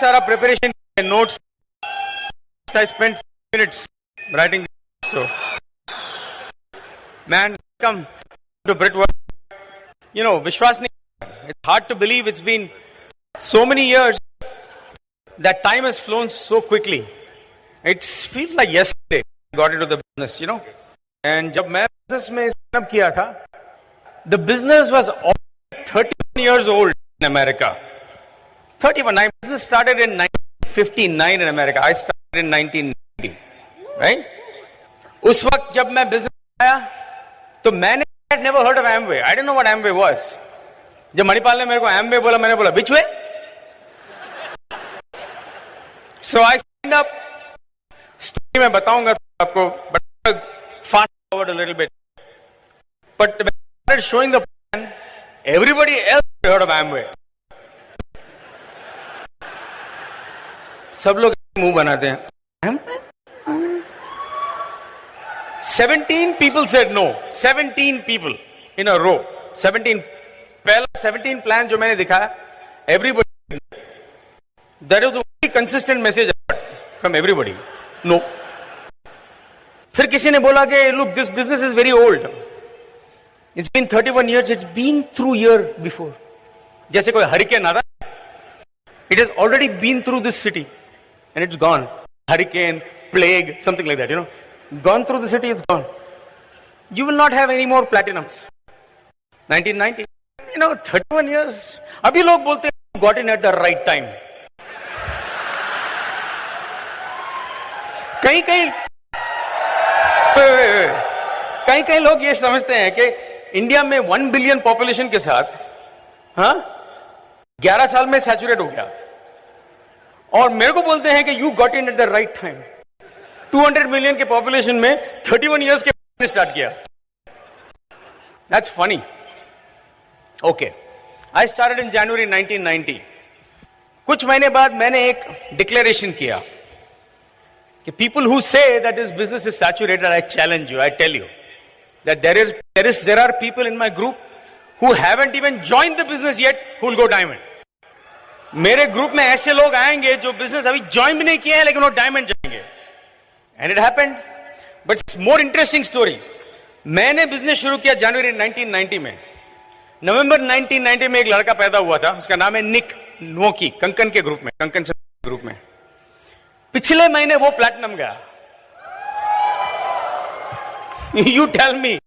सारा preparation notes. I spent 5 minutes writing. So, man, come to Britworth. You know, Vishwas nahi. It's hard to believe it's been so many years. That time has flown so quickly. It feels like yesterday I got into the business, you know. And जब मैं business में sign up किया था, the business was already 31 years old in America. 31. My business started in 1959 in America. I started in 1990, right? उस वक्त जब मैं business में आया, तो मैंने I had never heard of Amway. I didn't know what Amway was. जब मणिपाल ने मेरे को Amway बोला, मैंने बोला which way? So I signed up. Story मैं बताऊंगा आपको, but fast forward a little bit. But when I started showing the plan, everybody else heard of Amway. सब लोग मुंह बनाते हैं. Amway? 17 people said no. 17 people in a row. 17. पहला 17 plan जो मैंने दिखाया, everybody. That was a very consistent message from everybody. No. फिर किसी ने बोला कि look, this business is very old. It's been 31 years. It's been through year before. जैसे कोई hurricane आ रहा है. It has already been through this city and it's gone. Hurricane, plague, something like that, you know. Gone through the city, it's gone. You will not have any more platinums. 1990. You know, 31 years. अभी लोग बोलते हैं got in at the right time. कई लोग ये समझते हैं कि इंडिया में 1 बिलियन पॉपुलेशन के साथ 11 साल में सैचुरेट हो गया और मेरे को बोलते हैं कि you got in at the right time. 200 million के पॉपुलेशन में 31 इयर्स के स्टार्ट किया. That's funny. Okay, I started in January 1990. कुछ महीने बाद मैंने एक डिक्लेरेशन किया कि people who say that this business is saturated, I challenge you, I tell you that there are people in my group who haven't even joined the business yet who will go diamond. मेरे group में ऐसे लोग आएंगे जो business अभी join भी नहीं किए हैं लेकिन वो डायमंड जाएंगे. And it happened. But it's more interesting story. मैंने बिजनेस शुरू किया जनवरी 1990 में. नवंबर 1990 में एक लड़का पैदा हुआ था, उसका नाम है निक नोकी, कंकन के ग्रुप में, कंकन से ग्रुप में. पिछले महीने वो प्लैटिनम गया. You tell me,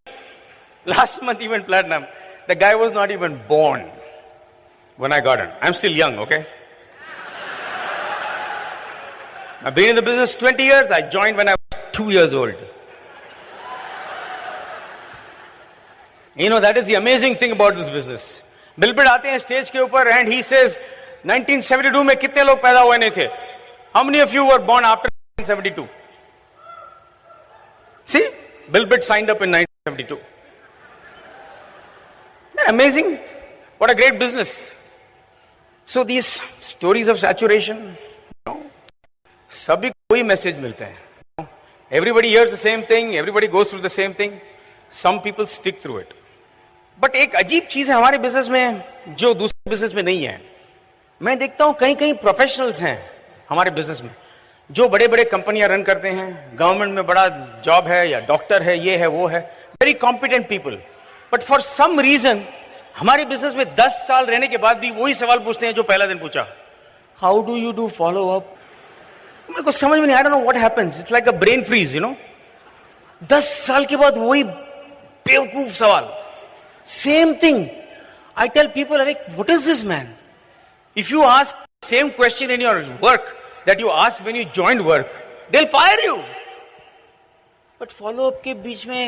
last month he went platinum. The guy was not even born when I got in. I'm still young, okay? I've been in the business 20 years. I joined when I was 2 years old. You know, that is the amazing thing about this business. बिलबिल आते हैं stage के ऊपर and he says, 1972 में कितने लोग पैदा हुए नहीं थे? How many of you were born after 1972? See, Bill Bitt signed up in 1972. Isn't that amazing? What a great business. So these stories of saturation, you know, सभी को ही message मिलते हैं. Everybody hears the same thing. Everybody goes through the same thing. Some people stick through it. But एक अजीब चीज है हमारे business में जो दूसरे बिजनेस में नहीं है. मैं देखता हूं कई प्रोफेशनल्स हैं हमारे बिजनेस में जो बड़े बड़े कंपनियां रन करते हैं, गवर्नमेंट में बड़ा जॉब है या डॉक्टर है, ये है वो है, very competent people. But for some reason हमारे बिजनेस में 10 साल रहने के बाद भी वही सवाल पूछते हैं जो पहला दिन पूछा. How do you do follow up? मेरे को समझ में नहीं. I don't know what happens. It's like a brain freeze, you know. 10 साल के बाद वही बेवकूफ सवाल, same thing. I tell people, अरे what is this man? If you ask same question in your work that you asked when you joined work, they'll fire you. But follow up के बीच में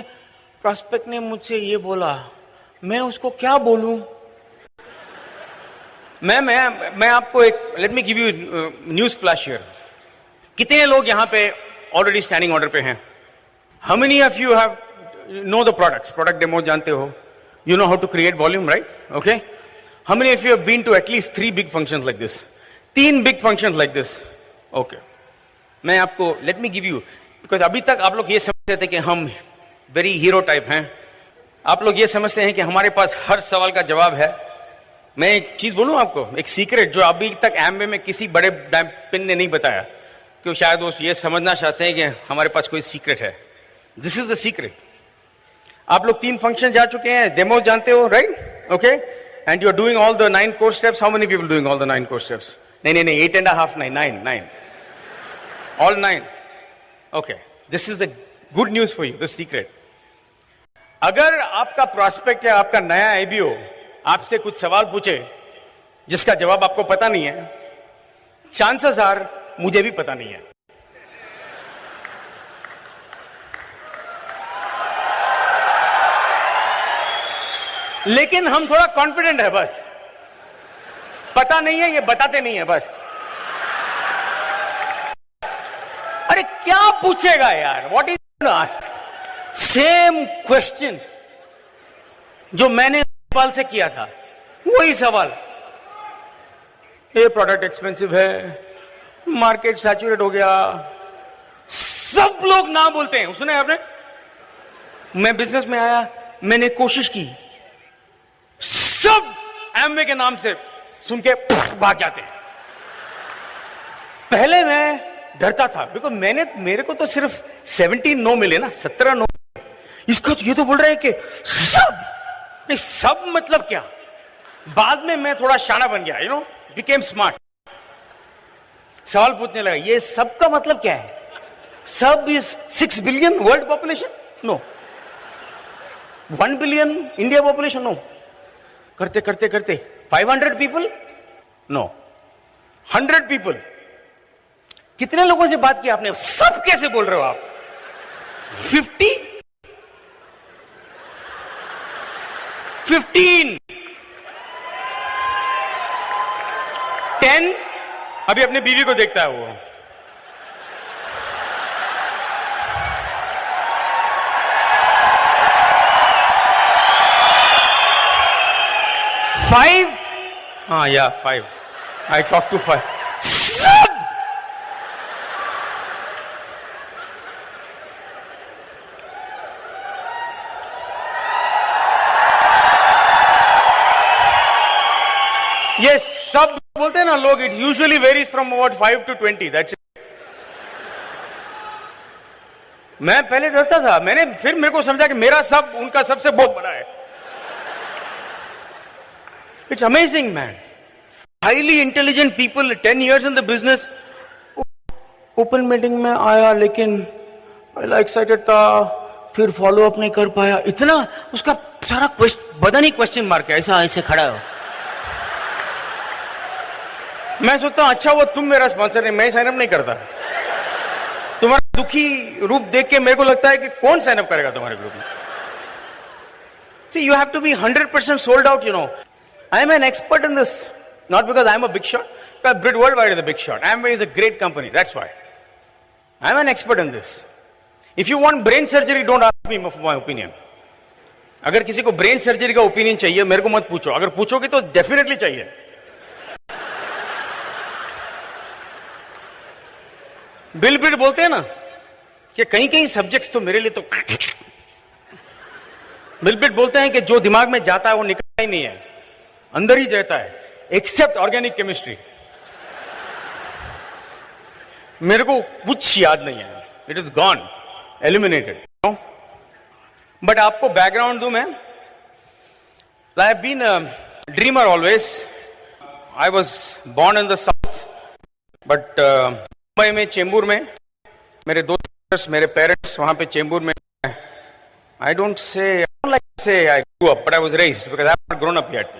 prospect ने मुझसे ये बोला, मैं उसको क्या बोलूं? मैं आपको एक let me give you news flash here. कितने लोग यहाँ पे already standing order पे हैं? How many of you have know the products? Product demo जानते हो? You know how to create volume, right? Okay. How many of you have been to at least 3 big functions like this? 3 big functions like this. Okay. मैं आपको, let me give you, because अभी तक आप लोग ये समझते थे कि हम very hero type हैं. आप लोग ये समझते हैं कि हमारे पास हर सवाल का जवाब है. मैं एक चीज बोलूं आपको, एक सीक्रेट जो अभी तक एमवे में किसी बड़े पिन ने नहीं बताया, क्यों शायद वो ये समझना चाहते हैं कि हमारे पास कोई सीक्रेट है. This is the secret. आप लोग 3 फंक्शन जा चुके हैं, डेमो जानते हो, right? Okay, and you are doing all the 9 core steps. How many people doing all the 9 core steps? नहीं, 8.5, 9. All 9. Okay, this is the good news for you, the secret. अगर आपका prospect या आपका नया IBO आपसे कुछ सवाल पूछे जिसका जवाब आपको पता नहीं है, चांसेस आर मुझे भी पता नहीं है. लेकिन हम थोड़ा कॉन्फिडेंट है, बस पता नहीं है, ये बताते नहीं है बस. अरे क्या पूछेगा यार, what is ask? Same question जो मैंने सवाल से किया था, वही सवाल. ये प्रोडक्ट एक्सपेंसिव है, मार्केट सैचुरेट हो गया, सब लोग ना बोलते हैं. सुने आपने? मैं बिजनेस में आया, मैंने कोशिश की, सब एमवे के नाम से सुन के भाग जाते हैं. पहले मैं डरता था, बिकॉज मेरे को तो सिर्फ 17 नो मिले ना, 17 नो. इसका तो ये तो बोल रहे हैं कि सब मतलब क्या? बाद में मैं थोड़ा शाना बन गया, बिकेम स्मार्ट. सवाल पूछने लगा, ये सब का मतलब क्या है? सब is 6 billion world population? No. 1 billion India population? No. करते करते करते 500 पीपल? नो. 100 पीपल? कितने लोगों से बात की आपने? सब कैसे बोल रहे हो आप? 50? 15? 10? अभी अपने बीवी को देखता है वो. 5? हाँ, या 5. I talk to 5. सब! ये सब बोलते हैं ना लोग, it usually varies from about 5 to 20. That's it. मैं पहले डरता था, फिर मेरे को समझा कि मेरा सब उनका सबसे बहुत बड़ा है. It's amazing man. Highly intelligent people, 10 years in the business. Open meeting में आया, लेकिन पहला एक्साइटेड था, फिर फॉलो अप नहीं कर पाया. इतना उसका सारा बदन ही क्वेश्चन मार्क है, ऐसा ऐसे खड़ा हो. मैं सोचता हूं अच्छा वो तुम मेरा स्पॉन्सर है, मैं साइन अप नहीं करता. तुम्हारा दुखी रूप देख के मेरे को लगता है कि कौन साइन अप करेगा तुम्हारे ग्रुप में. See, you have to be 100% sold out, I am an expert in this, not because I am a big shot, but Brit Worldwide is a big shot. Amway is a great company, that's why. I am an expert in this. If you want brain surgery, don't ask me for my opinion. अगर किसी को brain surgery का opinion चाहिए, मेरे को मत पूछो. अगर पूछोगे तो डेफिनेटली चाहिए. बिल ब्रिट बोलते हैं ना कि कहीं कहीं सब्जेक्ट्स तो मेरे लिए तो बिल ब्रिट बोलते हैं कि जो दिमाग में जाता है वो निकलता ही नहीं है, अंदर ही जाता है, एक्सेप्ट ऑर्गेनिक केमिस्ट्री. मेरे को कुछ याद नहीं है. It is gone, eliminated. But आपको बैकग्राउंड दूं मैं. I have been a dreamer always. I was born in the south, but Mumbai में चेंबूर में मेरे दोस्त, मेरे पेरेंट्स वहां पे चेंबूर में. I don't like to say I grew up, but I was raised because I haven't grown up yet,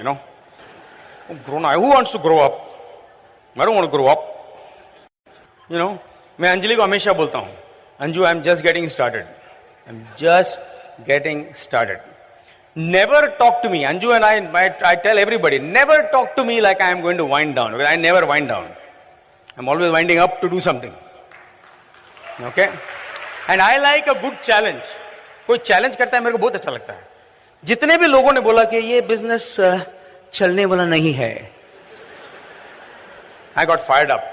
Grown up. Who wants to grow up? I don't want to grow up. मैं अंजलि को हमेशा बोलता हूं, Anju, I'm just getting started. I'm just getting started. Never talk to me, Anju, and I tell everybody, never talk to me like I am going to wind down, because I never wind down. I'm always winding up to do something. Okay? And I like a good challenge. कोई challenge करता है मेरे को बहुत अच्छा लगता है. जितने भी लोगों ने बोला कि ये बिजनेस चलने वाला नहीं है, I got fired up.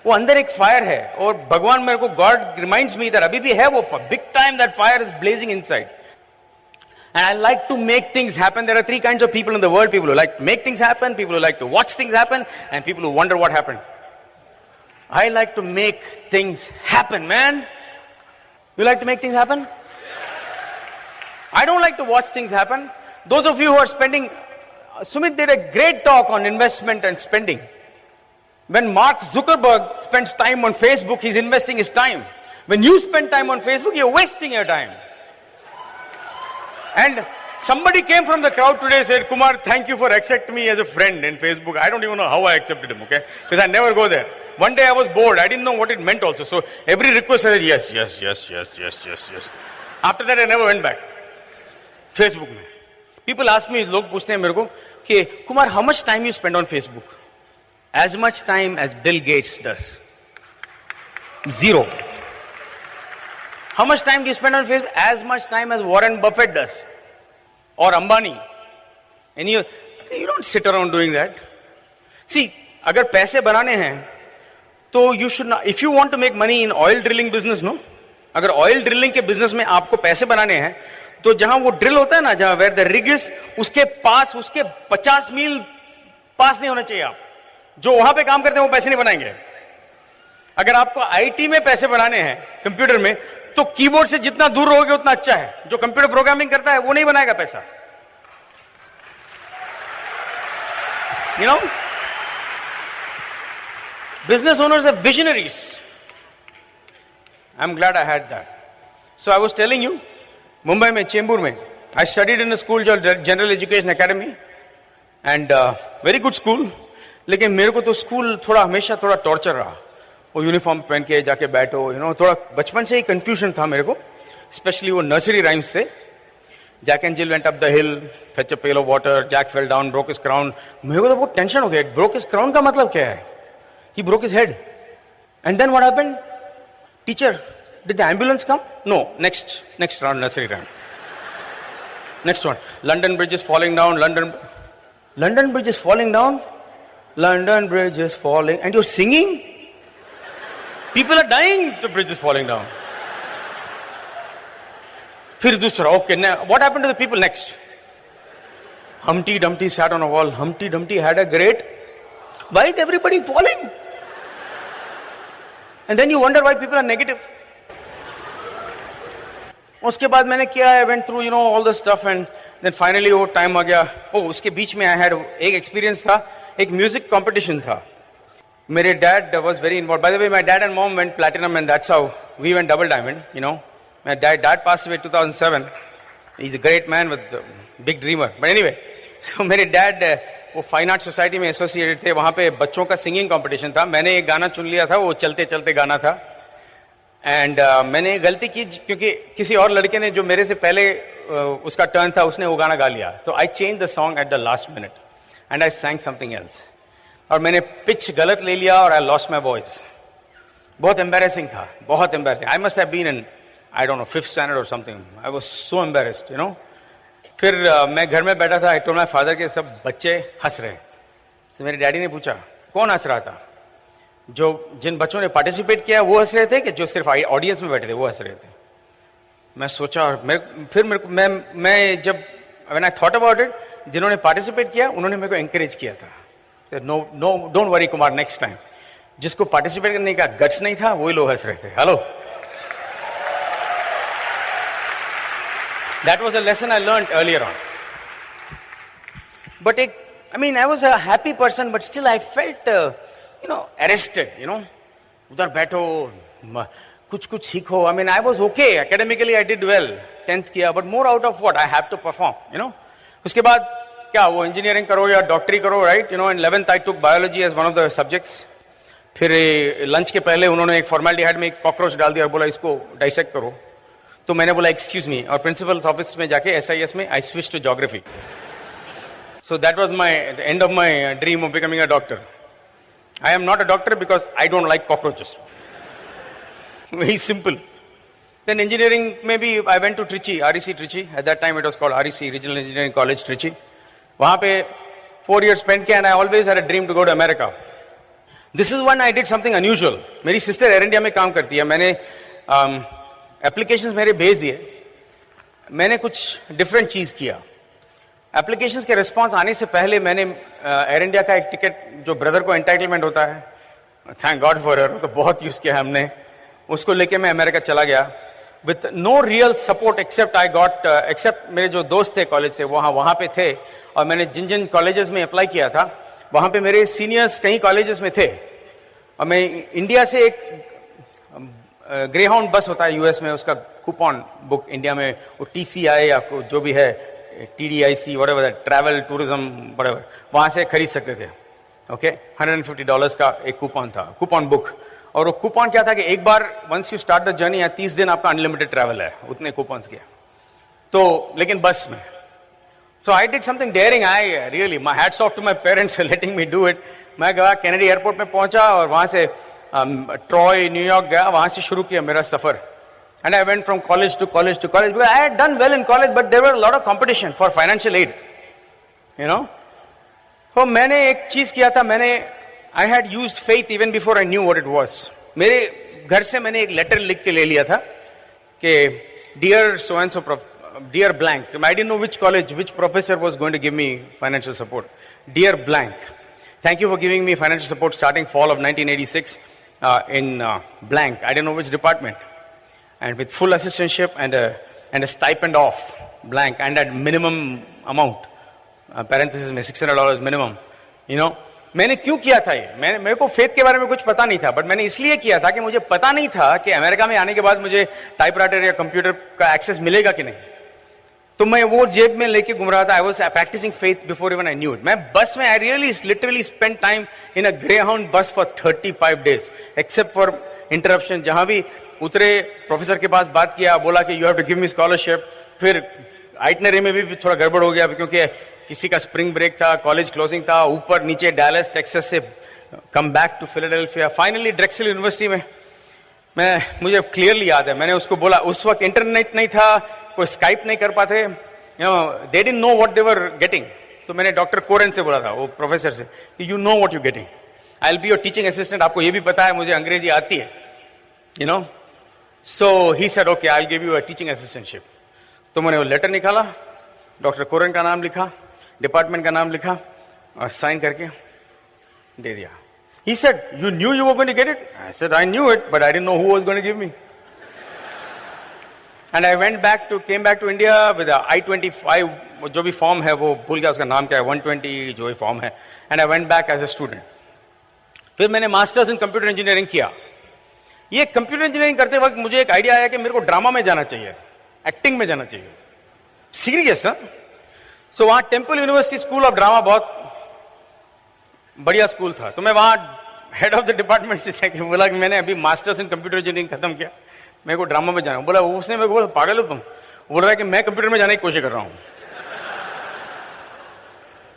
वो अंदर एक फायर है, और भगवान मेरे को, गॉड रिमाइंड्स मी दैट अभी भी है वो big time, that fire is blazing inside. And I like to make things happen. There are three kinds of people in the world. People who like to make things happen, people who like to watch things happen, and people who wonder what happened. I like to make things happen, man. You like to make things happen? I don't like to watch things happen. Those of you who are spending, Sumit did a great talk on investment and spending. When Mark Zuckerberg spends time on Facebook, he's investing his time. When you spend time on Facebook, you're wasting your time. And somebody came from the crowd today and said, Kumar, thank you for accepting me as a friend in Facebook. I don't even know how I accepted him, okay? Because I never go there. One day I was bored. I didn't know what it meant also. So every request I said, yes. After that I never went back. Facebook में. People ask me, लोग पूछते हैं मेरे को कि Kumar, how much time you spend on Facebook? As much time as Bill Gates does. 0. How much time do you spend on Facebook? As much time as Warren Buffett does. Or Ambani. And you don't sit around doing that. See, अगर पैसे बनाने हैं, तो you should not, if you want to make money in oil drilling business, no? अगर oil drilling के business में आपको पैसे बनाने हैं, तो जहां वो drill होता है ना, जहां where the rig is, उसके पास, उसके 50 मील पास नहीं होना चाहिए आप. जो वहां पे काम करते हैं वो पैसे नहीं बनाएंगे. अगर आपको आईटी में पैसे बनाने हैं, कंप्यूटर में, तो कीबोर्ड से जितना दूर रहोगे उतना अच्छा है. जो कंप्यूटर प्रोग्रामिंग करता है वो नहीं बनाएगा पैसा. You know? Business owners are visionaries. I'm glad I had that. So I was telling you, Mumbai mein, Chembur mein, I studied in a school called General Education Academy, and very good school. लेकिन मेरे को तो school थोड़ा हमेशा थोड़ा torture रहा. वो uniform पहन के जाके बैठो, थोड़ा बचपन से ही कंफ्यूजन था मेरे को, स्पेशली वो नर्सरी राइम्स से. Jack and Jill went up the hill, fetch a pail of water, Jack fell down, broke his crown. मेरे को तो बहुत टेंशन हो गया. Broke his crown का मतलब क्या है? He broke his head. And then what happened? Teacher, did the ambulance come? No. Next round, nursery rhyme. Next one. London Bridge is falling down. London Bridge is falling down. London Bridge is falling. And you're singing? People are dying if the bridge is falling down. फिर दूसरा, okay, now what happened to the people next? Humpty Dumpty sat on a wall. Humpty Dumpty had a great. Why is everybody falling? And then you wonder why people are negative. उसके बाद मैंने किया, I went through, all the stuff, and then finally वो time आ गया. उसके बीच में I had एक experience था, एक music competition था. मेरे dad was very involved. By the way, my dad and mom went platinum, and that's how we went double diamond, My dad passed away in 2007. He's a great man with a big dreamer. But anyway, so मेरे dad वो fine art society में associated थे. वहाँ पे बच्चों का singing competition था. मैंने एक गाना चुन लिया था, वो चलते चलते गाना था. एंड मैंने गलती की क्योंकि किसी और लड़के ने जो मेरे से पहले उसका टर्न था, उसने वो गाना गा लिया. तो I change the song at the last minute and I sang something else. और मैंने पिच गलत ले लिया और आई लॉस्ट माई वॉइस. बहुत एम्बेरेसिंग था, बहुत embarrassing. I must have been in, I don't know, 5th standard or something. I was so embarrassed, फिर मैं घर में बैठा था. I told my father कि सब बच्चे हंस रहे. तो मेरे डैडी ने पूछा, कौन हंस रहा था? जिन बच्चों ने पार्टिसिपेट किया वो हंस रहे थे कि जो सिर्फ ऑडियंस में बैठे थे वो हंस रहे थे? मैं सोचा और मैं जब when I thought about it, जिन्होंने पार्टिसिपेट किया उन्होंने मेरे को एंकरेज किया था. No don't worry Kumar, next time. जिसको पार्टिसिपेट करने का गट्स नहीं था वही लोग हंस रहे थे. Hello. That was a lesson I learned earlier on. But I was a happy person, but still I felt, arrested, उधर बैठो, कुछ सीखो. I was okay. Academically I did well. 10th किया, but more out of what? I have to perform, उसके बाद क्या वो engineering करो या doctorate करो, right? In 11th I took biology as one of the subjects. फिर lunch के पहले उन्होंने एक formaldehyde में एक cockroach डाल दिया और बोला इसको dissect करो. तो मैंने बोला एक्सक्यूज मी, और प्रिंसिपल ऑफिस में जाके SIS में I switch to geography. So that was my end of my dream of becoming a doctor. I am not a doctor because I don't like cockroaches. Very simple. Then engineering में भी I went to Trichy, REC Trichy. At that time it was called REC, regional engineering college Trichy. वहां पे 4 years spend किया, and I always had a dream to go to America. This is when I did something unusual. मेरी sister air India में काम करती है. मैंने applications मेरे भेज दिए. मैंने कुछ डिफरेंट चीज किया। एप्लीकेशंस के रिस्पांस आने से पहले मैंने एयर इंडिया का एक टिकट, जो ब्रदर को एंटाइटलमेंट होता है, थैंक गॉड फॉर हर, तो बहुत यूज किया हमने, उसको लेके मैं अमेरिका चला गया with no real support except मेरे जो दोस्त थे कॉलेज से, वहां पे थे। और मैंने जिन जिन कॉलेजेस में अप्लाई किया था वहां पे मेरे सीनियर्स कई कॉलेजेस में थे। और मैं इंडिया से एक ग्रेहाउंड बस होता है यूएस में, उसका कूपन बुक इंडिया में वो TCI या जो भी है TDIC whatever, travel tourism whatever, वहां से खरीद सकते थे। ओके, $150 का एक कूपन था, कूपन बुक। और वो कूपन क्या था कि एक बार once you start the journey या 30 दिन आपका अनलिमिटेड ट्रैवल है, उतने कूपन्स के। तो लेकिन बस में, so I did something daring, I really my hats off to my parents letting me do it. मैं गया कैनेडी एयरपोर्ट में पहुंचा और वहां से ट्रॉय न्यूयॉर्क गया, वहां से शुरू किया मेरा सफर। And I went from college to college to college, I had done well in college but there were a lot of competition for financial aid, you know. तो मैंने एक चीज किया था, I had used faith even before I knew what it was. मेरे घर से मैंने एक लेटर लिख के ले लिया था कि dear so and so, dear blank. I didn't know which college, which professor was going to give me financial support. Dear blank, thank you for giving me financial support starting fall of 1986 in blank. I didn't know which department. And with full assistantship and a stipend of blank and at minimum amount, parenthesis में $600 minimum, you know. मैंने क्यों किया था ये? मेरे को faith के बारे में कुछ पता नहीं था, बट मैंने इसलिए किया था कि मुझे पता नहीं था कि अमेरिका में आने के बाद मुझे टाइपराइटर या कंप्यूटर का एक्सेस मिलेगा कि नहीं। तो मैं वो जेब में लेके घूम रहा था। I was practising faith before even I knew it. मैं बस में I really literally spend time in a Greyhound bus for 35 days except for interruption. जहां भी उतरे प्रोफेसर के पास बात किया, बोला कि you have to give me scholarship. फिर आइटनरी में भी थोड़ा गड़बड़ हो गया क्योंकि किसी का स्प्रिंग ब्रेक था, कॉलेज क्लोजिंग था, ऊपर नीचे डैलस टेक्सास से come back to Philadelphia, finally Drexel University में मुझे क्लियरली याद है मैंने उसको बोला, उस वक्त इंटरनेट नहीं था, कोई स्काइप नहीं कर पाते, they didn't know what they were getting. तो मैंने डॉक्टर कोरेन से बोला था, वो प्रोफेसर से, कि you know what you getting, I will be your teaching assistant, आपको ये भी पता है मुझे अंग्रेजी आती है, you no. So he said okay I will give you a teaching assistantship. तो मैंने वो लेटर निकाला, डॉक्टर कोरेन का नाम लिखा, डिपार्टमेंट का नाम लिखा और साइन करके दे दिया। He said, you knew you were going to get it? I said, I knew it, but I didn't know who was going to give me. And I came back to India with a I-25, जो भी form है वो भूल गया उसका नाम क्या है, 120 जो भी फॉर्म है, and I went back as a student. फिर मैंने मास्टर्स इन कंप्यूटर इंजीनियरिंग किया। ये कंप्यूटर इंजीनियरिंग करते वक्त मुझे एक आइडिया आया कि मेरे को ड्रामा में जाना चाहिए, एक्टिंग में जाना चाहिए। सीरियस है। सो वहां temple university school of drama बहुत बढ़िया स्कूल था, तो मैं वहां हेड ऑफ द डिपार्टमेंट से बोला कि मैंने अभी मास्टर्स इन कंप्यूटर इंजीनियरिंग खत्म किया, मेरे को ड्रामा में जाना। बोला, उसने मेरे को बोला, पागल हो तुम? बोल रहा है कि मैं कंप्यूटर में जाने की कोशिश कर रहा हूं।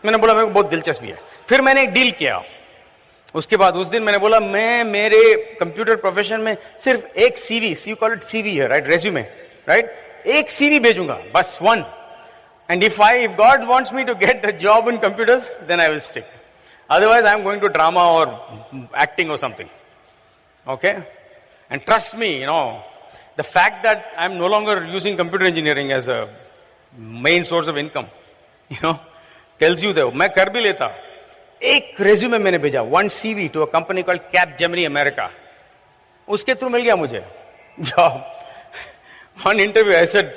मैंने बोला मेरे को बहुत दिलचस्पी है। फिर मैंने एक डील किया। उसके बाद उस दिन मैंने बोला मैं मेरे कंप्यूटर प्रोफेशन में सिर्फ एक CV, you call it CV है राइट, रेज्यूमे राइट, एक सीवी भेजूंगा बस, one. And if God wants me to get a job in computers, then I will stick. Otherwise, I am going to drama or acting or something. Okay? And trust me, you know, the fact that I am no longer using computer engineering as a main source of income, you know, tells you that मैं कर भी लेता। एक resume मैंने भेजा, one CV to a company called Capgemini America. उसके through मिल गया मुझे job. One interview, I said,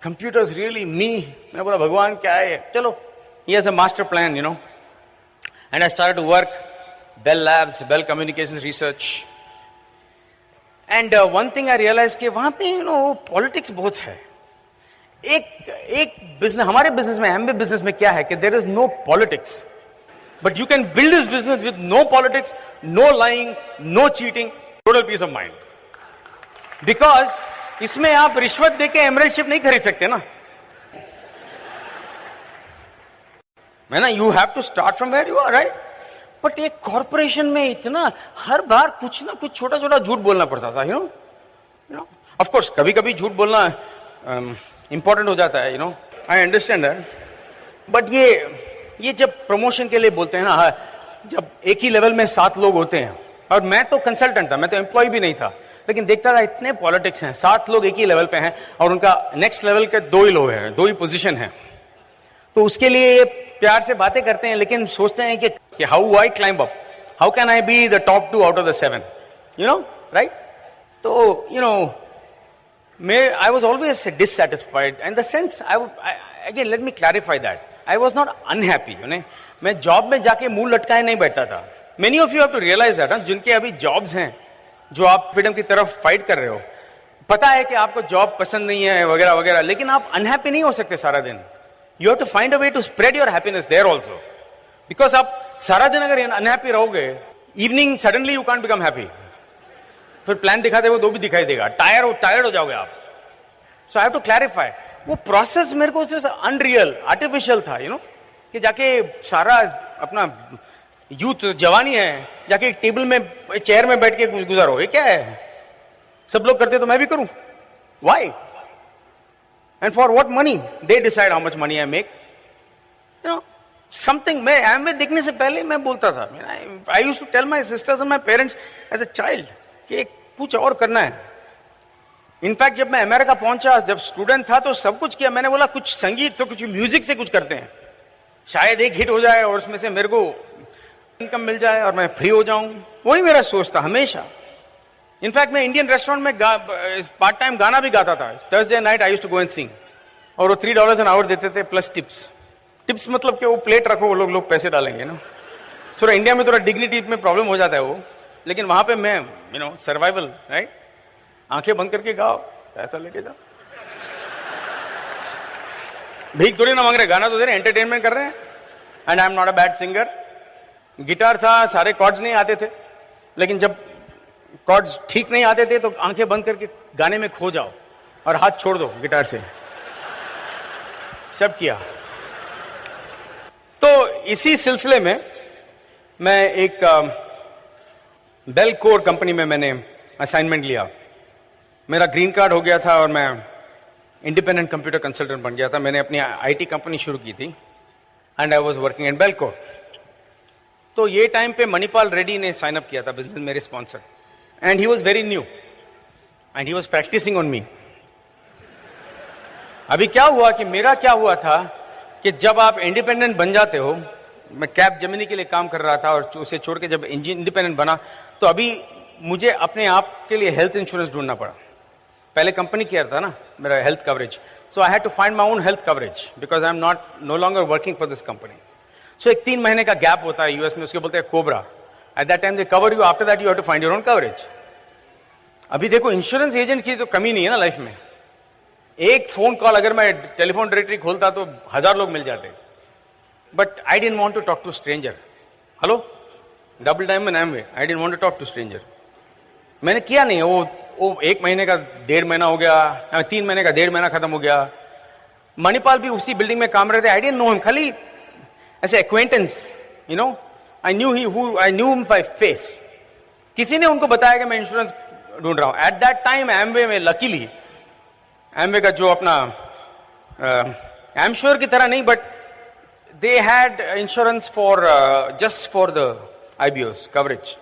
computers really me? मैंने बोला भगवान क्या है, चलो, he has a master plan, you know. And I started to work Bell Labs, Bell Communications Research. And one thing I realized कि वहां पे you know politics बहुत है। एक बिजनेस, हमारे बिजनेस में, एमबी बिजनेस में क्या है कि there is no politics, but you can build this business with no politics, no lying, no cheating, total peace of mind. Because इसमें आप रिश्वत देके एमरेल्डशिप नहीं खरीद सकते ना, मैं ना, you have to start from where you are right. But एक कॉर्पोरेशन में इतना हर बार कुछ ना कुछ छोटा छोटा झूठ बोलना पड़ता था, यू नो। ऑफ कोर्स कभी कभी झूठ बोलना इंपॉर्टेंट हो जाता है, you know, I understand that. But ये जब प्रमोशन के लिए बोलते हैं ना, जब एक ही लेवल में 7 लोग होते हैं, और मैं तो कंसल्टेंट था, मैं तो एम्प्लॉय भी नहीं था, लेकिन देखता था इतने पॉलिटिक्स हैं, 7 लोग एक ही लेवल पे हैं और उनका नेक्स्ट लेवल के 2 ही लोग हैं, 2 ही पोजीशन है। तो उसके लिए ये प्यार से बातें करते हैं, लेकिन सोचते हैं कि how I climb up, how can I be the top 2 out of the 7, you know, right? तो you know, I was always dissatisfied, and the sense again let me clarify that I was not unhappy, you know. मैं job में जाके मुंह लटकाए नहीं बैठा था। Many of you have to realize that, जिनके अभी जॉब्स हैं, जो आप फ्रीडम की तरफ फाइट कर रहे हो, पता है कि आपको जॉब पसंद नहीं है वगैरह वगैरह, लेकिन आप अनहैप्पी नहीं हो सकते सारा दिन। You have to find a way to spread your happiness there also, because आप सारा दिन अगर अनहैप्पी रहोगे, evening suddenly you can't become happy, फिर प्लान दिखाते हुए तो भी दिखाई देगा, टायर्ड हो जाओगे आप। सो आई हैव टू क्लैरिफाई, वो प्रोसेस मेरे को अनरियल, आर्टिफिशियल था, यू नो, कि जाके सारा अपना यूथ जवानी है, जाके टेबल में चेयर में बैठ के गुजारो, ये क्या है? सब लोग करते तो मैं भी करूं, why? And for what money? They decide how much money I make, you know, something. मैं एमवे देखने से पहले मैं बोलता था, I used to tell my sisters and my parents as a child कि कुछ और करना है। इनफैक्ट जब मैं अमेरिका पहुंचा, जब स्टूडेंट था, तो सब कुछ किया। मैंने बोला कुछ संगीत तो कुछ म्यूजिक से कुछ करते हैं, शायद एक हिट हो जाए और उसमें से मेरे को इनकम मिल जाए और मैं फ्री हो जाऊं। वही मेरा सोच था हमेशा। इनफैक्ट मैं इंडियन रेस्टोरेंट में पार्ट टाइम गाना भी गाता था। Thursday night I used to go and sing, और वो $3 एन आवर देते थे प्लस टिप्स मतलब कि वो प्लेट रखो, वो लोग पैसे डालेंगे ना। थोड़ा इंडिया में थोड़ा डिग्निटी में प्रॉब्लम हो जाता है वो, लेकिन वहां पे मैं, यू नो, सर्वाइवल, राइट? आंखें बंद करके गाओ, पैसा लेके जाओ, भीख थोड़ी ना मांग रहे, गाना तो दे रहे, एंटरटेनमेंट कर रहे हैं। And I am not a bad singer. Guitar था, सारे कॉर्ड्स नहीं आते थे, लेकिन जब कॉर्ड्स ठीक नहीं आते थे तो आंखें बंद करके गाने में खो जाओ और हाथ छोड़ दो गिटार से, सब किया। तो इसी सिलसिले में मैं एक बेलकोर कंपनी में मैंने असाइनमेंट लिया। मेरा ग्रीन कार्ड हो गया था और मैं इंडिपेंडेंट कंप्यूटर कंसल्टेंट बन गया था। मैंने अपनी आईटी कंपनी शुरू की थी and I was working in Bellcore. तो ये टाइम पे मणिपाल रेड्डी ने साइन अप किया था बिजनेस, मेरे sponsor, and he was very new and he was practicing on me. अभी क्या हुआ कि मेरा क्या हुआ था कि जब आप इंडिपेंडेंट बन जाते हो, मैं कैप जेमिनी के लिए काम कर रहा था और उसे छोड़ के जब इंडिपेंडेंट बना, तो अभी मुझे अपने आप के लिए हेल्थ इंश्योरेंस ढूंढना पड़ा। पहले कंपनी किया था ना मेरा health coverage, so I had to find my own health coverage because I am no longer working for this company. So एक 3 महीने का गैप होता है यूएस में, उसके बोलते हैं cobra. At that time they cover you, after that you have to find your own coverage. अभी देखो इंश्योरेंस एजेंट की तो कमी नहीं है ना लाइफ में। एक फोन कॉल अगर मैं टेलीफोन डायरेक्टरी खोलता तो 1000 लोग मिल जाते, but I didn't want to talk to stranger. Hello, double diamond Amway, I didn't want to talk to stranger. मैंने किया नहीं। वो 1 महीने का 1.5 महीना हो गया, 3 महीने का 1.5 महीना खत्म हो गया। मणिपाल भी उसी बिल्डिंग में काम रहे थे, आई डिडंट नो हिम, खाली ऐसे acquaintance, you know, I knew him by face. किसी ने उनको बताया कि मैं इंश्योरेंस ढूंढ रहा हूं। एट दैट टाइम एमवे में लकीली, एमवे का जो अपना एमश्योर की तरह नहीं, but they had insurance for just for the IBOs coverage,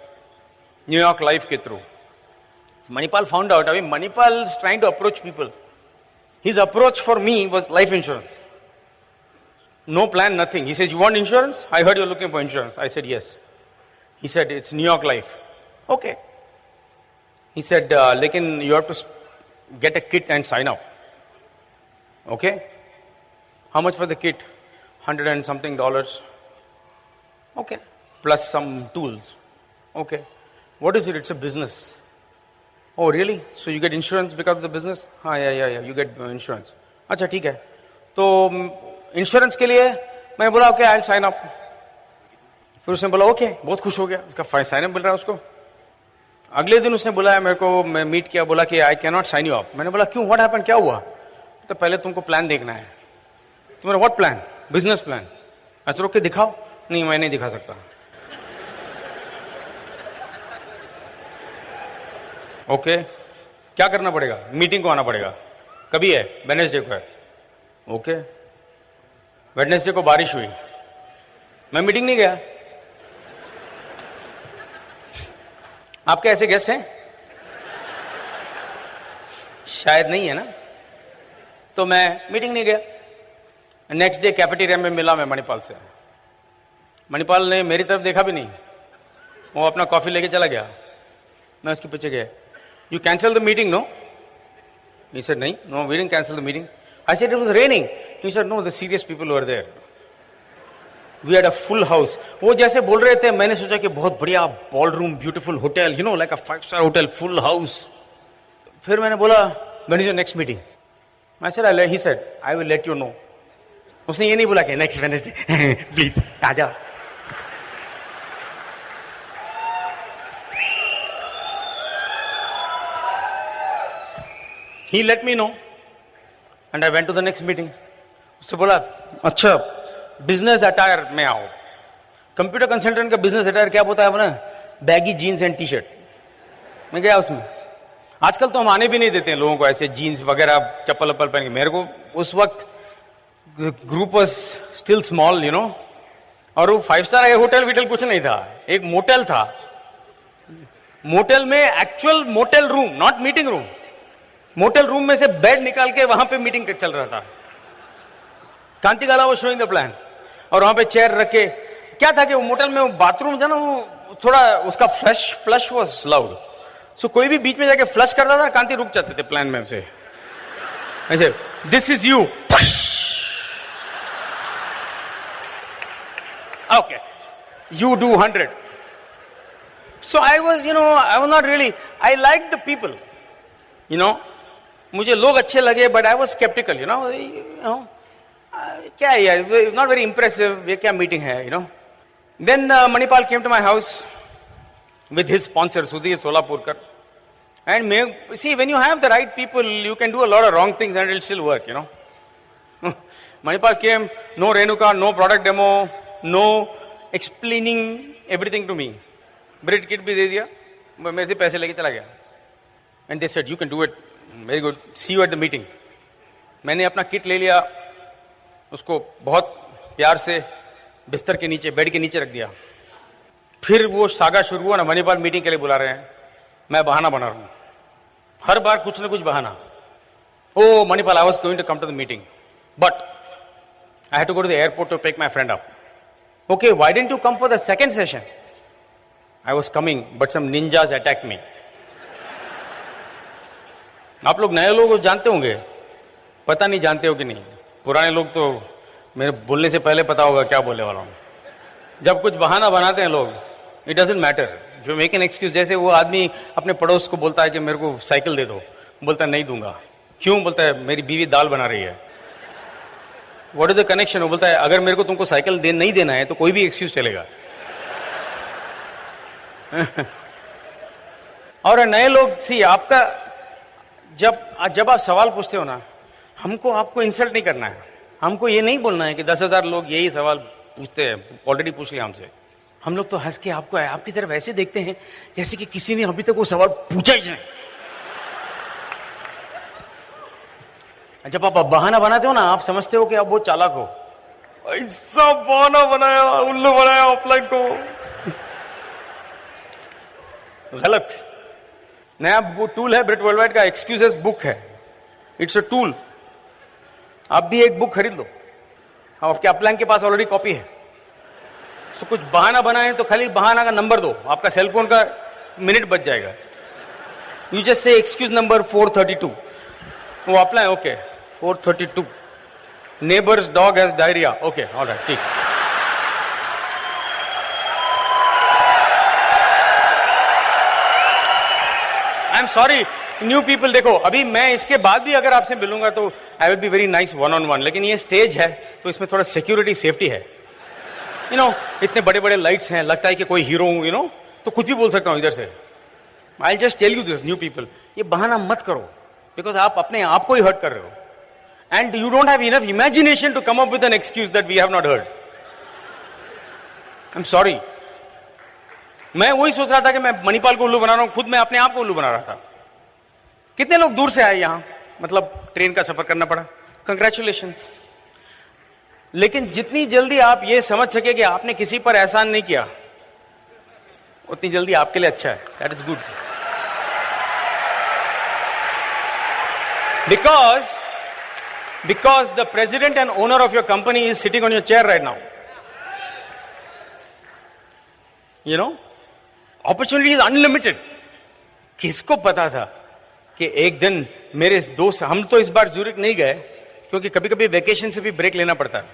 New York life के थ्रू। Manipal found out. I mean, Manipal is trying to approach people. His approach for me was life insurance. No plan, nothing. He says, "You want insurance? I heard you're looking for insurance." I said, "Yes." He said, "It's New York Life." Okay. He said, "Lekin you have to get a kit and sign up." Okay. How much for the kit? $100 and something. Okay. Plus some tools. Okay. What is it? It's a business. Oh really? So you get insurance because of the business? हाँ, yeah, you get insurance. अच्छा ठीक है। तो insurance के लिए मैं बोला okay, आई sign up. फिर उसने बोला ओके, बहुत खुश हो गया, उसका साइन अप मिल रहा है उसको। अगले दिन उसने बुलाया मेरे को, मैं मीट किया, बोला कि I can not sign you up. मैंने बोला क्यों, व्हाट हैपेंड, क्या हुआ? तो पहले तुमको प्लान देखना है। तुम्हारा व्हाट प्लान? Business plan. अच्छा रोक के दिखाओ। नहीं, मैं नहीं दिखा सकता। ओके, क्या करना पड़ेगा? मीटिंग को आना पड़ेगा। कभी है? वेडनेसडे को है। ओके, वेडनेसडे को बारिश हुई, मैं मीटिंग नहीं गया। आपके ऐसे गेस्ट हैं? शायद नहीं है ना, तो मैं मीटिंग नहीं गया। नेक्स्ट डे कैफेटेरिया में मिला मैं मणिपाल से। मणिपाल ने मेरी तरफ देखा भी नहीं, वो अपना कॉफी लेके चला गया। मैं उसके पीछे गया, you cancel the meeting no? He said, नहीं, no, we didn't cancel the meeting. I said, it was raining. He said, no, the serious people were there. We had a full house. वो जैसे बोल रहे थे, मैंने सोचा कि बहुत बढ़िया ball room, beautiful hotel, you know, like a 5-star hotel, full house. फिर मैंने बोला, when is your next meeting? I said, he said, I will let you know. उसने ये नहीं बोला कि next Wednesday, please, आ जाओ। He let me know, and I went to the next meeting. उससे बोला, अच्छा बिजनेस अटायर में आओ। कंप्यूटर कंसल्टेंट का बिजनेस अटायर क्या होता है अपना? Baggy jeans and T shirt. मैं गया उसमें। आजकल तो हम आने भी नहीं देते हैं लोगों को ऐसे जीन्स वगैरह चप्पल वप्पल पहन के। मेरे को उस वक्त group was still small, you know, और वो 5-star होटल वीटल कुछ नहीं था, एक मोटेल था। मोटेल में actual motel room, not meeting room, motel room में से बेड निकाल के वहां पे मीटिंग चल रहा था। कांति गाला वो शोइंग द प्लान, और वहां पे चेयर रख के क्या था कि वो मोटेल में वो बाथरूम था ना, वो थोड़ा उसका फ्लश वाज लाउड, सो कोई भी बीच में जाके फ्लश करता था, कांति रुक जाते थे प्लान में से ऐसे, this is you, okay, you do 100। So I was, you know, I was not really, I like the people, you know, मुझे लोग अच्छे लगे, but I was sceptical, you know, क्या है यार, नॉट वेरी इंप्रेसिव, ये क्या मीटिंग है, you know. Then Manipal came to my house with his sponsor Sudhir Solapurkar, and may see when you have the right people you can do a lot of wrong things and it will still work, you know. Manipal came, no Renuka, no product demo, no explaining everything to me, bread kit भी दे दिया, मेरे से पैसे लेके चला गया, and they said you can do it, very good, see you at the meeting. मैंने अपना किट ले लिया, उसको बहुत प्यार से बिस्तर के नीचे, बेड के नीचे रख दिया। फिर वो सागा शुरू हुआ ना, मणिपाल मीटिंग के लिए बुला रहे हैं, मैं बहाना बना रहा हूं, हर बार कुछ ना कुछ बहाना। Oh Manipal, I was going to come to the meeting but I had to go to the airport to pick my friend up. Okay, why didn't you come for the second session? I was coming but some ninjas attack me. आप लोग नए लोग जानते होंगे, पता नहीं जानते हो कि नहीं, पुराने लोग तो मेरे बोलने से पहले पता होगा क्या बोलने वाला हूं। जब कुछ बहाना बनाते हैं लोग, इट डजंट मैटर, जो मेक एन एक्सक्यूज। जैसे वो आदमी अपने पड़ोस को बोलता है कि मेरे को साइकिल दे दो, बोलता है नहीं दूंगा। क्यों? बोलता है मेरी बीवी दाल बना रही है। What is the connection? वो बोलता है अगर मेरे को तुमको साइकिल नहीं देना है तो कोई भी एक्सक्यूज चलेगा। और नए लोग, सी आपका जब आप सवाल पूछते हो ना, हमको आपको इंसल्ट नहीं करना है, हमको ये नहीं बोलना है कि 10,000 लोग यही सवाल पूछते हैं, ऑलरेडी पूछ लिया हमसे। हम लोग तो हंस के आपको आपकी तरफ ऐसे देखते हैं जैसे कि किसी ने अभी तक वो सवाल पूछा ही नहीं। जब आप बहाना बनाते हो ना, आप समझते हो कि आप बहुत चालाक हो। ऐसा बहाना बनाया, उल्लू बनाया ऑफलाइन को, गलत। नया वो टूल है ब्रेट वर्ल्डवाइड का, एक्सक्यूजेस बुक है, इट्स अ टूल। आप भी एक बुक खरीद लो, आपके अपलाइन के पास ऑलरेडी कॉपी है। सो कुछ बहाना बनाए तो खाली बहाना का नंबर दो, आपका सेलफोन का मिनट बच जाएगा। You just say excuse number 432, वो upline, okay 432, neighbour's dog has diarrhoea, okay alright, ठीक। I am sorry new people, देखो अभी मैं इसके बाद भी अगर आपसे मिलूंगा तो I will be very nice one on one, लेकिन ये स्टेज है तो इसमें थोड़ा सिक्योरिटी सेफ्टी है, यू नो। इतने बड़े बड़े लाइट्स हैं, लगता है कि कोई हीरो हूं, यू नो, तो कुछ भी बोल सकता हूं इधर से। I just tell you this, new people, ये बहाना मत करो, बिकॉज आप अपने आप को ही हर्ट कर रहे हो, and you don't have enough imagination to come up with an excuse that we have not heard. I am sorry, मैं वही सोच रहा था कि मैं मणिपाल को उल्लू बना रहा हूं, खुद मैं अपने आप को उल्लू बना रहा था। कितने लोग दूर से आए यहां, मतलब ट्रेन का सफर करना पड़ा, कंग्रेचुलेशंस। लेकिन जितनी जल्दी आप ये समझ सके कि आपने किसी पर एहसान नहीं किया, उतनी जल्दी आपके लिए अच्छा है, that is good. Because the president and owner of your company is sitting on your chair right now. You know, opportunity is unlimited. किसको पता था कि एक दिन मेरे दोस्त, हम तो इस बार ज़ूरिक नहीं गए क्योंकि कभी कभी वेकेशन से भी ब्रेक लेना पड़ता है,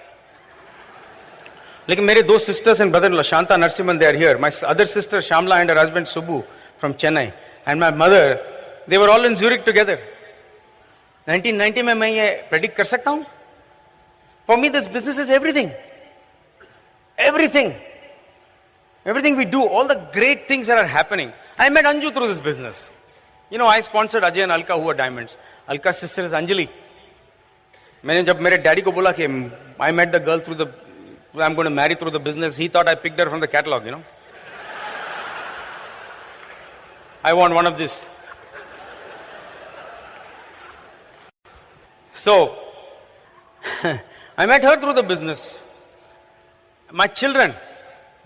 लेकिन मेरे दो sisters and brother Shanta Narasimhan, they are here. My other sister Shyamala and her husband Subbu from Chennai and my mother, they were all in Zurich together. 1990 में मैं ये प्रेडिक्ट कर सकता हूं? For me this business is everything. Everything we do, all the great things that are happening. I met Anju through this business. You know, I sponsored Ajay and Alka who are diamonds. Alka's sister is Anjali. मैंने जब मेरे daddy को बोला कि I met the girl through the, I'm going to marry through the business, he thought I picked her from the catalog, you know. I want one of this. So, I met her through the business. My children,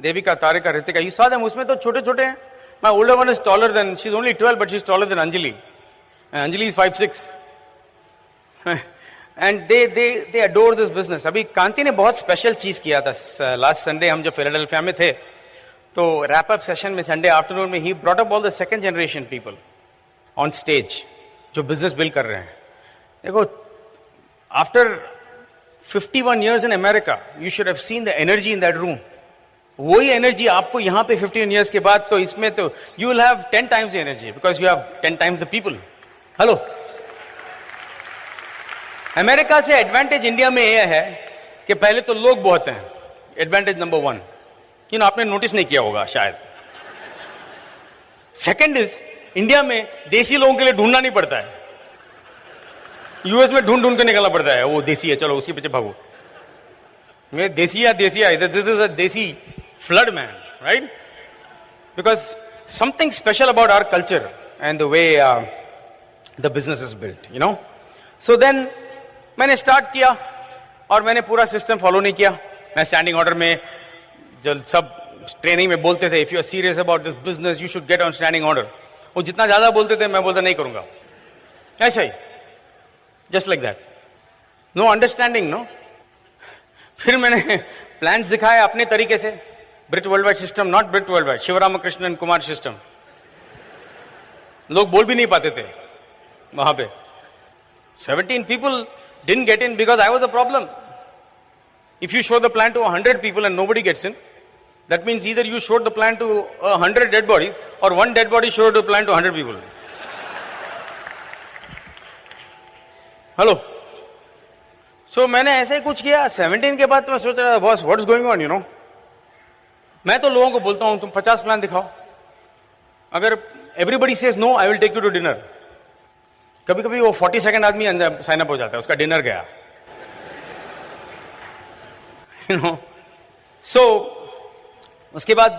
Devika, Tarika, Ritika, you saw them, उसमें तो छोटे छोटे हैं. My older one is taller than, she's only 12 but she's taller than Anjali. And Anjali is 5'6". And they adore this business. अभी कांति ने बहुत special चीज किया था. लास्ट संडे हम जब फिलाडेल्फिया में थे तो रैप अप सेशन में संडे आफ्टरनून में he brought up all the second generation people on stage जो बिजनेस बिल्ड कर रहे हैं. देखो, after 51 years in America, you should have seen the energy in that room. वही एनर्जी आपको यहां पे 15 years के बाद तो इसमें तो you will have 10 times the energy because you have 10 times the people. Hello, America से एडवांटेज इंडिया में यह है कि पहले तो लोग बहुत हैं. एडवांटेज नंबर 1, you know, आपने नोटिस नहीं किया होगा शायद. सेकंड इज, इंडिया में देसी लोगों के लिए ढूंढना नहीं पड़ता है. यूएस में ढूंढ के निकलना पड़ता है, वो देसी है चलो उसके पीछे भागो. मैं देसी है, दिस इज अ देसी flood man, right? Because something special about our culture and the way the business is built, you know. So then मैंने स्टार्ट किया और मैंने पूरा सिस्टम फॉलो नहीं किया. मैं स्टैंडिंग ऑर्डर में जब सब ट्रेनिंग में बोलते थे, if you are serious about this business you should get on standing order. वो जितना ज्यादा बोलते थे मैं बोलता नहीं करूंगा. ऐसा ही, just like that. No understanding, no. फिर मैंने प्लान्स दिखाए अपने तरीके से. Britt world wide system, not Britt world wide, Shivaramakrishnan and Kumar system. लोग बोल भी नहीं पाते थे वहां पे. 17 people didn't get in because I was the problem. If you show the plan to 100 people and nobody gets in, that means either you showed the plan to 100 dead bodies or one dead body showed the plan to 100 people. Hello. सो मैंने ऐसे ही कुछ किया. 17 के बाद तो मैं सोच रहा था, boss what is going on, you know. मैं तो लोगों को बोलता हूं तुम 50 प्लान दिखाओ. अगर everybody says no, I will take you to dinner. कभी कभी वो 42nd आदमी साइन अप हो जाता है, उसका डिनर गया, यू नो. सो उसके बाद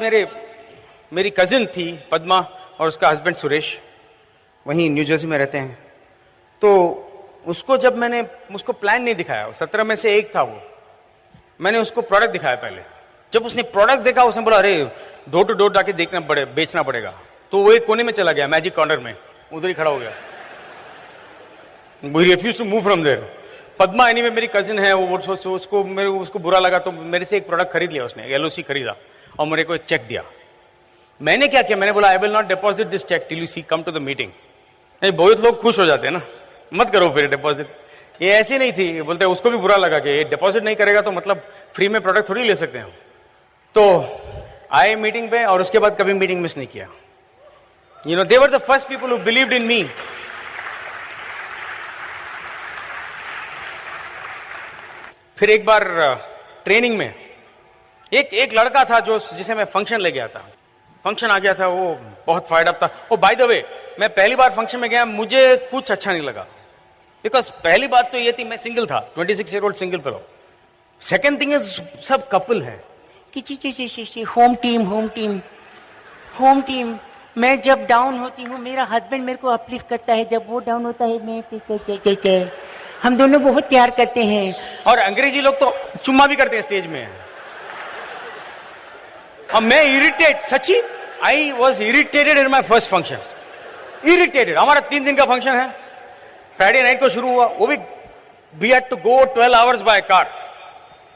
मेरी कजिन थी पद्मा और उसका हस्बैंड सुरेश, वहीं न्यू जर्सी में रहते हैं. तो उसको जब मैंने उसको प्लान नहीं दिखाया, 17 में से एक था वो, मैंने उसको प्रोडक्ट दिखाया पहले. जब उसने प्रोडक्ट देखा उसने बोला अरे डोर टू डोर जाके बेचना पड़ेगा. तो वो एक कोने में चला गया, मैजिक कॉर्नर में, उधर ही खड़ा हो गया. We refuse to move from there. Padma anyway मेरी कजिन है, वो उसको बुरा लगा तो मेरे से एक प्रोडक्ट खरीद लिया उसने, LOC खरीदा और मेरे को एक चेक दिया. मैंने क्या किया, मैंने बोला I will not deposit this cheque till you see come to the meeting. नहीं, बहुत लोग खुश हो जाते हैं ना, मत करो फिर डिपॉजिट. ये ऐसी नहीं थी, बोलते उसको भी बुरा लगा कि ये डिपॉजिट नहीं करेगा तो मतलब फ्री में प्रोडक्ट थोड़ी ले सकते हैं. तो आए मीटिंग पे और उसके बाद कभी मीटिंग मिस नहीं किया. You know, they were the first people who believed in me. फिर एक बार ट्रेनिंग में एक लड़का था जो जिसे मैं फंक्शन ले गया था. फंक्शन आ गया था, वो बहुत फायर्ड अप था. ओ बाय द वे, मैं पहली बार फंक्शन में गया, मुझे कुछ अच्छा नहीं लगा. बिकॉज पहली बात तो ये थी, मैं सिंगल था, 26 year old single fellow. Second thing is सब कपल है. Home team. मैं जब डाउन होती हूँ मेरा हस्बैंड मेरे को अपलिफ्ट करता है, जब वो डाउन होता है मैं हम दोनों बहुत प्यार करते हैं. और अंग्रेजी लोग तो चुम्मा भी करते हैं स्टेज में. और मैं इरिटेट, सच्ची I was irritated in my first function. Irritated. हमारा 3 दिन का फंक्शन है, फ्राइडे नाइट को शुरू हुआ, वो भी we had to go 12 hours by car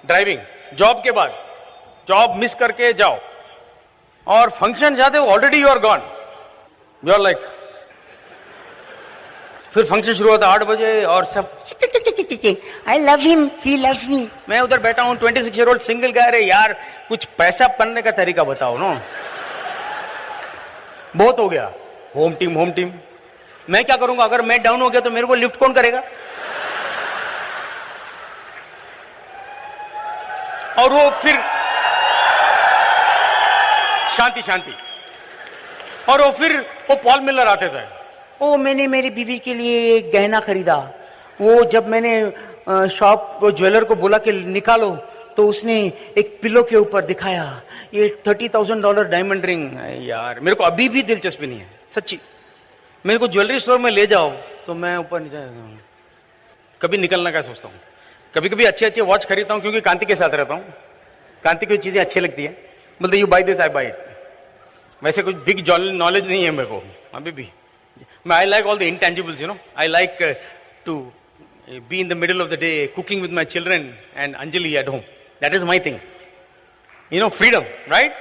driving, job के बाद, जॉब मिस करके जाओ और फंक्शन जाते हो, already you are gone, you are like. फिर फंक्शन शुरू होता 8 बजे और सब I love him, he loves me. मैं उधर बैठा हूं 26 ईयर ओल्ड सिंगल गाय। रे यार कुछ पैसा पन्ने का तरीका बताओ ना, बहुत हो गया। होम टीम होम टीम, मैं क्या करूंगा? अगर मैं डाउन हो गया तो मेरे को लिफ्ट कौन करेगा? और वो फिर शांति शांति, और वो फिर वो पॉल मिलर आते थे। ओ मैंने मेरी बीवी के लिए एक गहना खरीदा। वो जब मैंने शॉप ज्वेलर को बोला कि निकालो, तो उसने एक पिलो के ऊपर दिखाया ये $30,000 डायमंड रिंग। यार मेरे को अभी भी दिलचस्पी नहीं है सच्ची। मेरे को ज्वेलरी स्टोर में ले जाओ तो मैं ऊपर नहीं, कभी निकलना का सोचता हूँ। कभी कभी अच्छे अच्छे वॉच खरीदता हूँ क्योंकि कांति के साथ रहता हूँ, कांति को चीजें अच्छी लगती है, बोलते you buy this I buy it. वैसे कुछ बिग नॉलेज नहीं है मेरे को अभी भी। मैं I like all the intangibles, you know, I like to be in the middle of the day cooking with my children and Anjali at home, that is my thing, you know, freedom, right?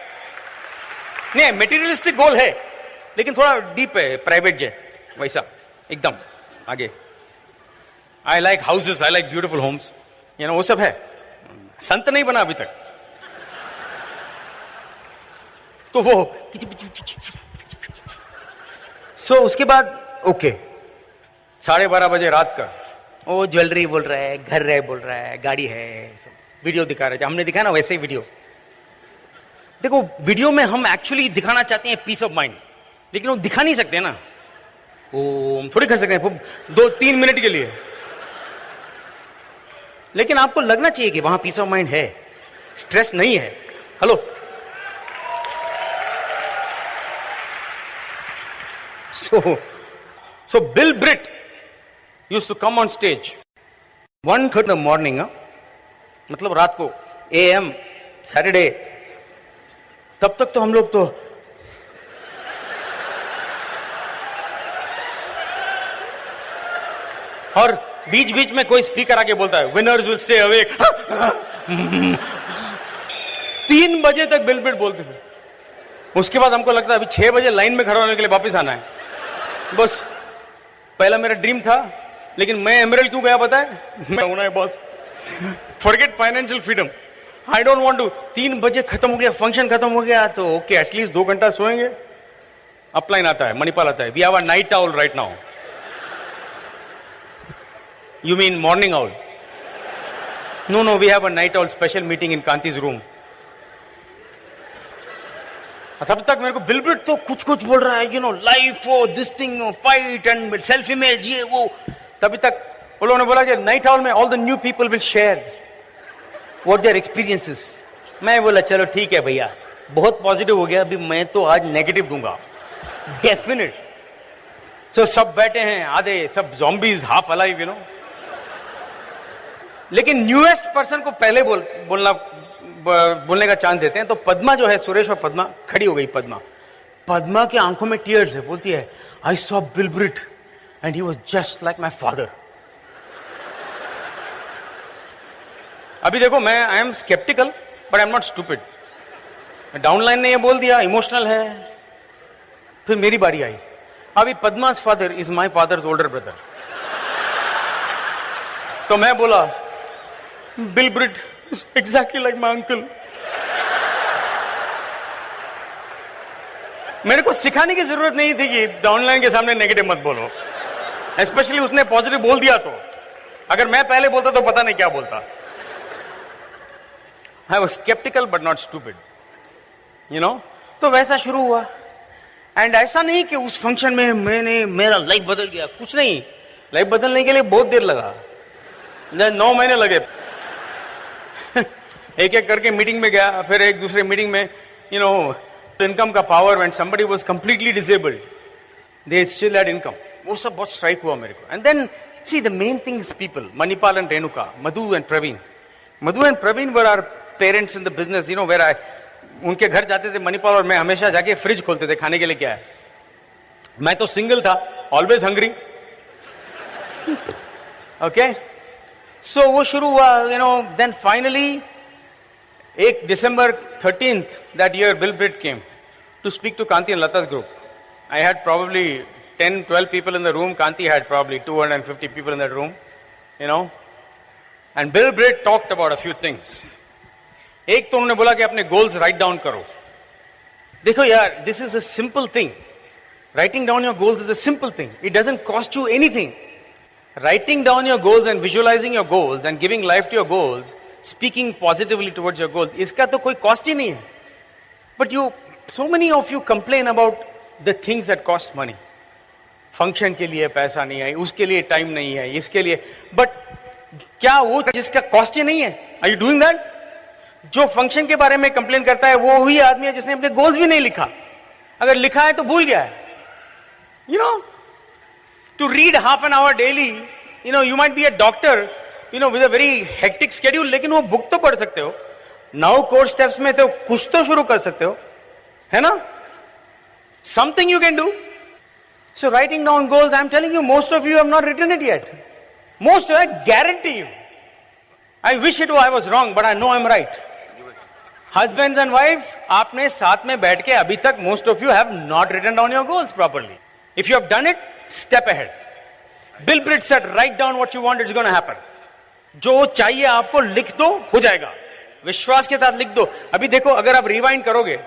नहीं, materialistic goal है लेकिन थोड़ा deep है, private jet वैसा एकदम आगे। I like houses, I like beautiful homes, you know, वो सब है। संत नहीं बना अभी तक। तो वो उसके बाद ओके 12:30 बजे रात का वो ज्वेलरी बोल रहा है, घर है बोल रहा है, गाड़ी है, सब वीडियो दिखा रहे हैं। हमने दिखाया ना वैसे ही वीडियो। देखो वीडियो में हम एक्चुअली दिखाना चाहते हैं पीस ऑफ माइंड, लेकिन वो दिखा नहीं सकते ना, वो थोड़ी कर सकते हैं 2-3 मिनट के लिए। लेकिन आपको लगना चाहिए कि वहां पीस ऑफ माइंड है, स्ट्रेस नहीं है। Hello, so Bill Britt used to come on stage 1:30 in the morning, मतलब रात को AM सैटरडे। तब तक तो हम लोग तो और बीच बीच में कोई स्पीकर आके बोलता है विनर्स विल स्टे अवेक। 3 बजे तक बिल ब्रिट बोलते थे। उसके बाद हमको लगता है अभी 6 बजे लाइन में खड़ा होने के लिए वापस आना है। बस पहला मेरा ड्रीम था, लेकिन मैं एमरल्ड क्यों गया पता है? मैं होना है boss. Forget financial freedom, I don't want to. 3 बजे खत्म हो गया, फंक्शन खत्म हो गया तो ओके एटलीस्ट 2 घंटा सोएंगे। अपलाइन आता है, मणिपाल आता है, we have a night owl right now. You mean morning owl? No no, we have a night owl special meeting in कांतिज रूम। तब तक मेरे को बिल ब्रिट तो कुछ कुछ बोल रहा है, you know, life oh this thing, fight and self image, ये वो। तभी तक वो लोगों ने बोला कि नाइट आउल में all the new people will share what their experiences. मैं बोला चलो ठीक है भैया, बहुत पॉजिटिव हो गया, अभी मैं तो आज नेगेटिव दूंगा डेफिनेट। सो सब बैठे हैं, आधे सब zombies, half alive, you know. लेकिन न्यूएस्ट पर्सन को पहले बोलने का चांस देते हैं। तो पद्मा जो है, सुरेश और पद्मा खड़ी हो गई। पद्मा की आंखों में टीयर्स है, बोलती है I saw Bill Britt and he was just like my father. अभी देखो, मैं I am sceptical but I am not stupid. Downline ने ये बोल दिया इमोशनल है, फिर मेरी बारी आई। अभी पद्मा's father is my father's older brother. तो मैं बोला Bill Britt exactly like my uncle. मेरे को सिखाने की जरूरत नहीं थी कि डाउनलाइन के सामने नेगेटिव मत बोलो, स्पेशली उसने पॉजिटिव बोल दिया तो। अगर मैं पहले बोलता तो पता नहीं क्या बोलता। I was sceptical but not stupid, you know. तो वैसा शुरू हुआ। एंड ऐसा नहीं कि उस फंक्शन में मेरा लाइफ बदल गया, कुछ नहीं। लाइफ बदलने के लिए बहुत देर लगा, 9 महीने लगे। एक एक करके मीटिंग में गया, फिर एक दूसरे मीटिंग में, यू नो, इनकम का power, when somebody was completely disabled they still had income. वो सब बहुत स्ट्राइक हुआ मेरे को। And then see the main thing is people. Manipal and Renuka, Madhu and Praveen were our parents in the business, you know, where I उनके घर जाते थे मणिपाल और मैं, हमेशा जाके फ्रिज खोलते थे खाने के लिए क्या है। मैं तो सिंगल था, ऑलवेज हंग्री। Okay? So वो शुरू हुआ, then finally, 1 December 13th that year, Bill Britt came to speak to Kanti and Lata's group. I had probably 10, 12 people in the room. Kanti had probably 250 people in that room, And Bill Britt talked about a few things. एक तो उन्होंने बोला कि अपने goals write down करो. देखो यार, this is a simple thing. Writing down your goals is a simple thing. It doesn't cost you anything. Writing down your goals and visualizing your goals and giving life to your goals, speaking positively towards your goals, इसका तो कोई cost ही नहीं है. But so many of you complain about the things that cost money. Function के लिए पैसा नहीं है, उसके लिए time नहीं है, इसके लिए. But क्या वो जिसका cost ही नहीं है? Are you doing that? जो function के बारे में complain करता है, वो वही आदमी है जिसने अपने goals भी नहीं लिखा. अगर लिखा है तो भूल गया है. To read half an hour daily, you might be a doctor, with a very hectic schedule, लेकिन वो book तो पढ़ सकते हो. 9 core steps में तो कुछ तो शुरू कर सकते हो, है ना? Something you can do. So writing down goals, I'm telling you, most of you have not written it yet. Most of I guarantee you. I wish I was wrong, but I know I'm right. Husbands and wives, आपने साथ में बैठ के अभी तक most of you have not written down your goals properly. If you have done it, step ahead. Bill Britt said, write down what you want, it's going to happen. जो चाहिए आपको लिख दो, हो जाएगा. विश्वास के साथ लिख दो. अभी देखो, अगर आप रिवाइंड करोगे,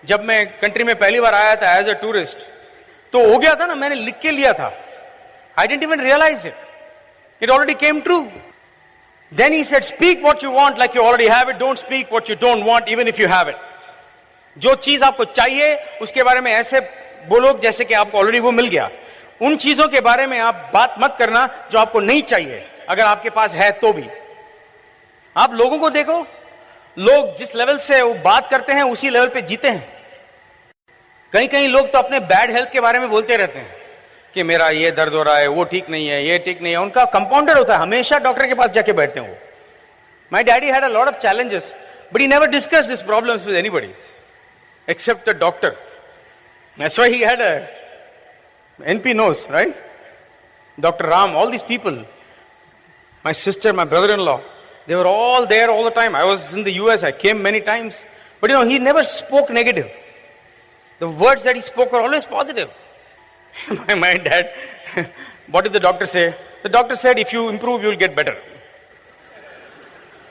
जब मैं कंट्री में पहली बार आया था एज अ टूरिस्ट, तो हो गया था ना, मैंने लिख के लिया था. I didn't even realize it. It already came true. Then he said, speak what you want like you already have it. Don't speak what you don't want even if you have it. जो चीज आपको चाहिए उसके बारे में ऐसे बोलो जैसे कि आपको ऑलरेडी वो मिल गया. उन चीजों के बारे में आप बात मत करना जो आपको नहीं चाहिए, अगर आपके पास है तो भी. आप लोगों को देखो, लोग जिस लेवल से वो बात करते हैं उसी लेवल पे जीते हैं. कहीं कहीं लोग तो अपने बैड हेल्थ के बारे में बोलते रहते हैं कि मेरा ये दर्द हो रहा है, वो ठीक नहीं है, ये ठीक नहीं है. उनका कंपाउंडर होता है, हमेशा डॉक्टर के पास जाके बैठते हैं वो. My daddy had a lot of challenges, but he never discussed his problems with anybody except the doctor. That's why he had a NP knows, right? Dr. Ram, all these people, my sister, my brother-in-law, they were all there all the time. I was in the US, I came many times. But he never spoke negative. The words that he spoke were always positive. my dad, what did the doctor say? The doctor said, if you improve, you'll get better.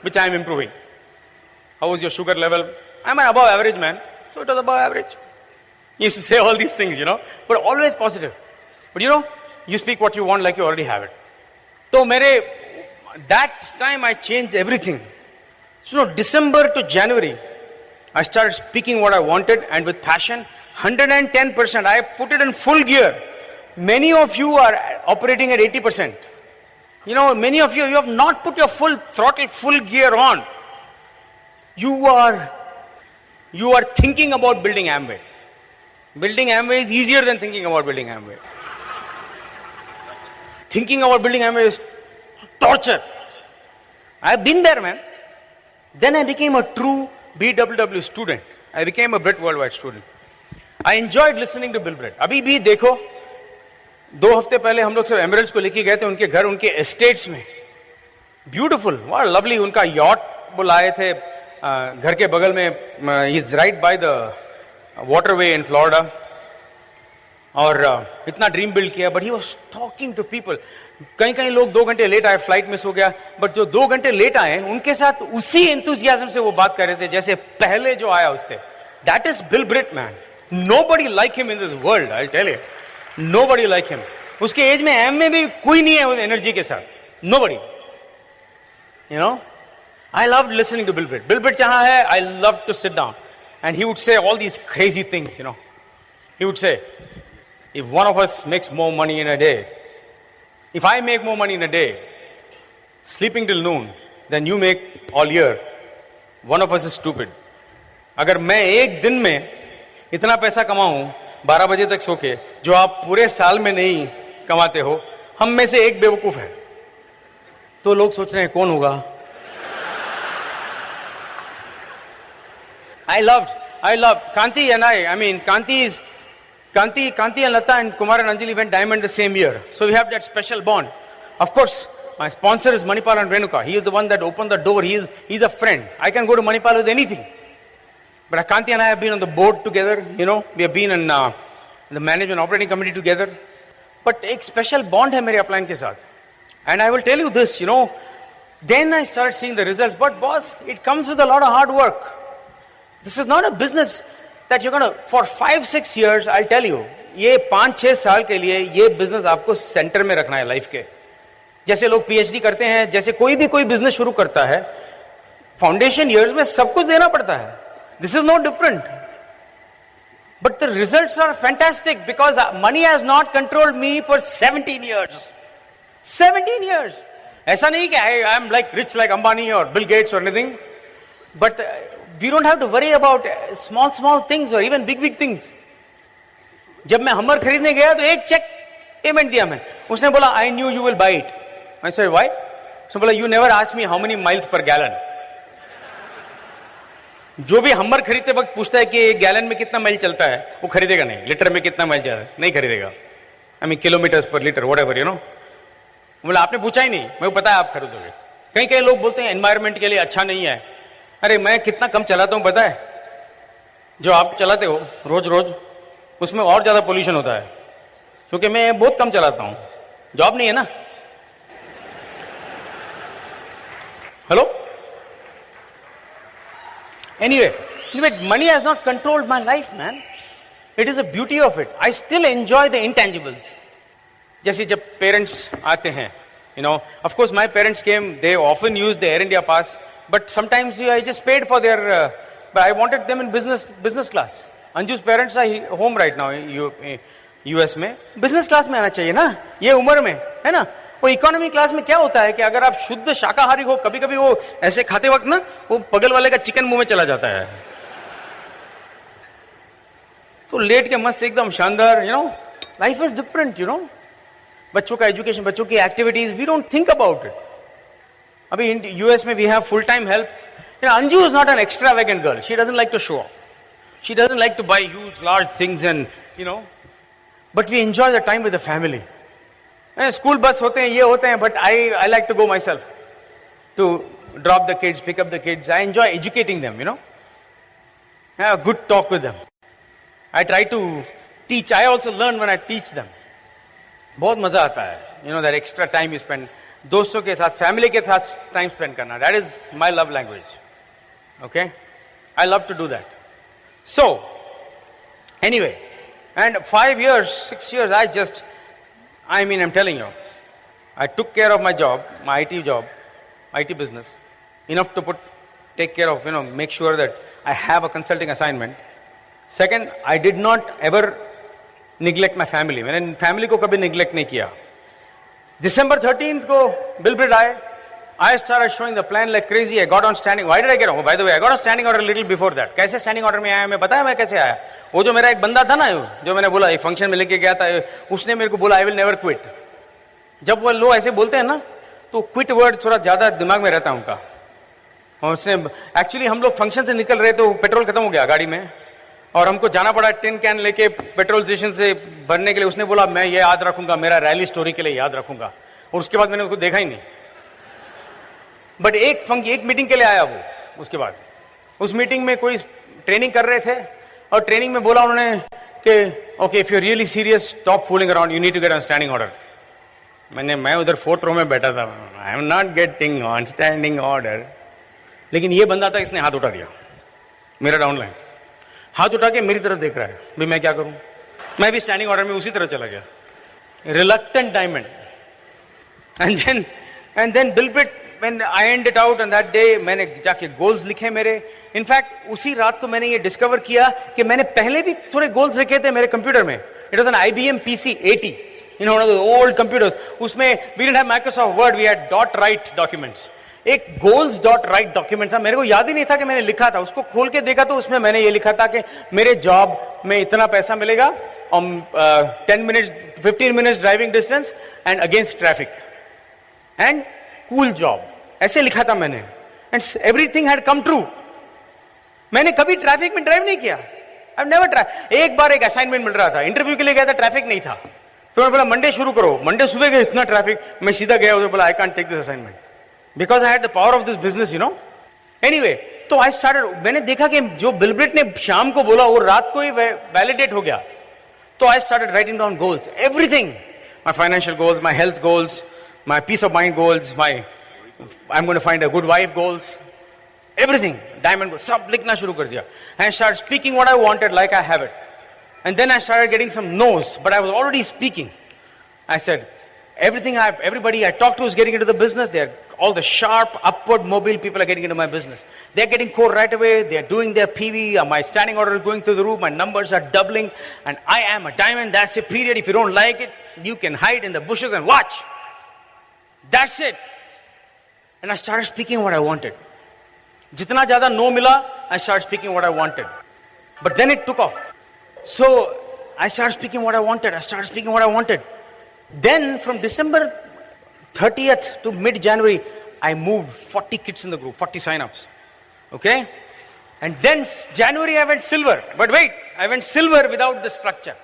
Which I am improving. How was your sugar level? I'm an above average man. So it was above average. He used to say all these things, but always positive. But you speak what you want like you already have it. So that time I changed everything. So December to January, I started speaking what I wanted and with passion, 110%. I put it in full gear. Many of you are operating at 80%. Many of you have not put your full throttle, full gear on. You are thinking about building Amway. Building Amway is easier than thinking about building Amway. Thinking about building Amway is torture. I've been there, man. Then I became a true BWW student. I became a Britt Worldwide student. I enjoyed listening to Bill Britt. अभी भी देखो, 2 हफ्ते पहले हम लोग सब emeralds को लेके गए थे उनके घर, उनके एस्टेट्स में. Beautiful, what lovely. उनका यॉट बुलाए थे घर के बगल में. He is right by the waterway in Florida. और इतना ड्रीम बिल्ड किया. But he was talking to people. कहीं कहीं लोग 2 घंटे लेट आए, फ्लाइट मिस हो गया. बट जो 2 घंटे लेट आए उनके साथ उसी एंथुसियाज्म से वो बात कर रहे थे जैसे पहले जो आया उससे. That is Bill Britt, man. Nobody like him in this world, I tell you. Nobody like him. उसके एज में एम में भी कोई नहीं है उस एनर्जी के साथ. Nobody. I loved listening to Bill Britt. Bill Britt jahan hai, I loved to sit down. And he would say all these crazy things, He would say, if one of us makes more money in a day, if I make more money in a day, sleeping till noon, than you make all year, one of us is stupid. अगर मैं एक दिन में इतना पैसा कमाऊं 12 बजे तक सो के, जो आप पूरे साल में नहीं कमाते हो, हम में से एक बेवकूफ है. तो लोग सोच रहे हैं कौन होगा. I loved Kanti and I mean, Kanti and Lata and Kumar and Anjali went diamond the same year. So we have that special bond. Of course, my sponsor is Manipal and Renuka. He is the one that opened the door. He's a friend. I can go to Manipal with anything. But Akanti and I have been on the board together, we have been in the management operating committee together. But एक special bond है मेरे upline के साथ. And I will tell you this, then I started seeing the results. But boss, it comes with a lot of hard work. This is not a business that you're going to, for 5-6 years, I'll tell you, ये 5-6 साल के लिए ये business आपको center में रखना है life के. जैसे लोग PhD करते हैं, जैसे कोई भी कोई business शुरू करता है, foundation years में सब कुछ देना पड़ता है. This is no different. But the results are fantastic because money has not controlled me for 17 years. 17 years. ऐसा नहीं कि I am like rich like Ambani or Bill Gates or anything. But we don't have to worry about small things or even big things. जब मैं हमर खरीदने गया तो एक चेक पेमेंट दिया मैं. उसने बोला I knew you will buy it. I said why? उसने बोला you never asked me how many miles per gallon. जो भी हमर खरीदते वक्त पूछता है कि गैलन में कितना माइल चलता है, वो खरीदेगा नहीं. लीटर में कितना माइल जाता है, नहीं खरीदेगा. आई मीन किलोमीटर्स पर लीटर व्हाटएवर बोला आपने पूछा ही नहीं, मेरे को पता है आप खरीदोगे. कई लोग बोलते हैं एनवायरमेंट के लिए अच्छा नहीं है. अरे मैं कितना कम चलाता हूं पता है? जो आप चलाते हो रोज उसमें और ज्यादा पोल्यूशन होता है, क्योंकि मैं बहुत कम चलाता हूं. जॉब नहीं है ना. Hello. Anyway, money has not controlled my life, man. It is the beauty of it. I still enjoy the intangibles. जैसे जब parents आते हैं, of course my parents came, they often used the Air India pass, but sometimes I just paid for their, but I wanted them in business class. Anju's parents are home right now, US में. Business class में आना चाहिए ना, ये उम्र में, है ना. वो इकोनॉमी क्लास में क्या होता है कि अगर आप शुद्ध शाकाहारी हो, कभी कभी वो ऐसे खाते वक्त ना वो बगल वाले का चिकन मुंह में चला जाता है, तो लेट के मस्त एकदम शानदार. Life is different. बच्चों का एजुकेशन, बच्चों की activities, we don't think about it. अभी यूएस में we have full time help. Anju is not an extravagant girl. She doesn't like to show off. She doesn't like to buy huge large things and but we enjoy the time with the family. School bus होते हैं, ये होते हैं, but I like to go myself to drop the kids, pick up the kids. I enjoy educating them, have a good talk with them. I try to teach. I also learn when I teach them. बहुत मजा आता है, that extra time you spend दोस्तों के साथ, family के साथ time spend करना. That is my love language. Okay, I love to do that. So anyway, and 5 years, 6 years, I'm telling you, I took care of my job, my IT business, enough to take care of, make sure that I have a consulting assignment. Second, I did not ever neglect my family. मैंने family को कभी neglect नहीं किया. December 13th को bill bid आए. I started showing the plan like crazy. I got on standing. Why did I get on? By the way, I got on standing order a little before that. कैसे standing order में आया मैं बताया मैं कैसे आया? वो जो मेरा एक बंदा था ना, जो मैंने बोला एक फंक्शन में लेके गया था, उसने मेरे को बोला I will never quit. जब वो लोग ऐसे बोलते हैं ना, तो क्विट वर्ड थोड़ा ज्यादा दिमाग में रहता है उनका. और उसने एक्चुअली हम लोग फंक्शन से निकल रहे तो पेट्रोल खत्म हो गया गाड़ी में, और हमको जाना पड़ा टिन कैन लेके पेट्रोल स्टेशन से भरने के लिए. उसने बोला मैं ये याद रखूंगा, मेरा रैली स्टोरी के लिए याद रखूंगा. और उसके बाद मैंने उसको देखा ही नहीं. बट एक मीटिंग के लिए आया वो. उसके बाद उस मीटिंग में कोई ट्रेनिंग कर रहे थे, और ट्रेनिंग में बोला उन्होंने कि okay if you really serious stop fooling around, you need to get on standing order. मैं उधर 4th रो में बैठा था. I am not getting on standing order. लेकिन ये बंदा था, इसने हाथ उठा दिया, मेरा डाउनलाइन हाथ उठा के मेरी तरफ देख रहा है. भाई मैं क्या करूं? मैं भी स्टैंडिंग ऑर्डर में उसी तरह चला गया. Reluctant diamond. And then bill bit when I ended out on that day, मैंने जाके गोल्स लिखे मेरे. इनफैक्ट उसी रात को मैंने ये डिस्कवर किया कि मैंने पहले भी थोड़े गोल्स लिखे थे मेरे कंप्यूटर में. It was an IBM PC 80, one of the old computers. उसमें we didn't have Microsoft Word, we had .write documents. एक goals .write डॉक्यूमेंट था, मेरे को याद ही नहीं था कि मैंने लिखा था. उसको खोल के देखा तो उसमें मैंने ये लिखा था कि मेरे जॉब में इतना पैसा मिलेगा, 15 minutes driving distance and against traffic and cool job. ऐसे लिखा था मैंने. And everything had come true. मैंने कभी ट्रैफिक में ड्राइव नहीं किया. I never try. एक बार एक असाइनमेंट मिल रहा था, इंटरव्यू के लिए गया था, ट्रैफिक नहीं था. तो मैं बोला मंडे शुरू करो. मंडे सुबह गए, इतना ट्रैफिक, मैं सीधा गया उधर, बोला I can't take this assignment because I had the power of this business, you know. Anyway, तो आई स्टार्टेड. मैंने देखा कि जो बिल गेट्स ने शाम को बोला वो रात को ही वैलिडेट हो गया. तो I started writing down goals, everything, my financial goals, my health goals, my peace of mind goals, my I am going to find a good wife goals, everything, diamond goals, सब लिखना शुरू कर दिया. And started speaking what I wanted like I have it. And then I started getting some no's, but I was already speaking. I said, everybody I talked to is getting into the business. They're all the sharp, upward, mobile people are getting into my business. They're getting core right away. They're doing their PV. My standing order is going through the roof. My numbers are doubling. And I am a diamond. That's it, period. If you don't like it, you can hide in the bushes and watch. That's it. And I started speaking what I wanted. जितना ज्यादा no मिला, I started speaking what I wanted. But then it took off. So I started speaking what I wanted. Then from December 30th to mid-January, I moved 40 kids in the group, 40 sign-ups. Okay? And then January I went silver. But wait, I went silver without the structure.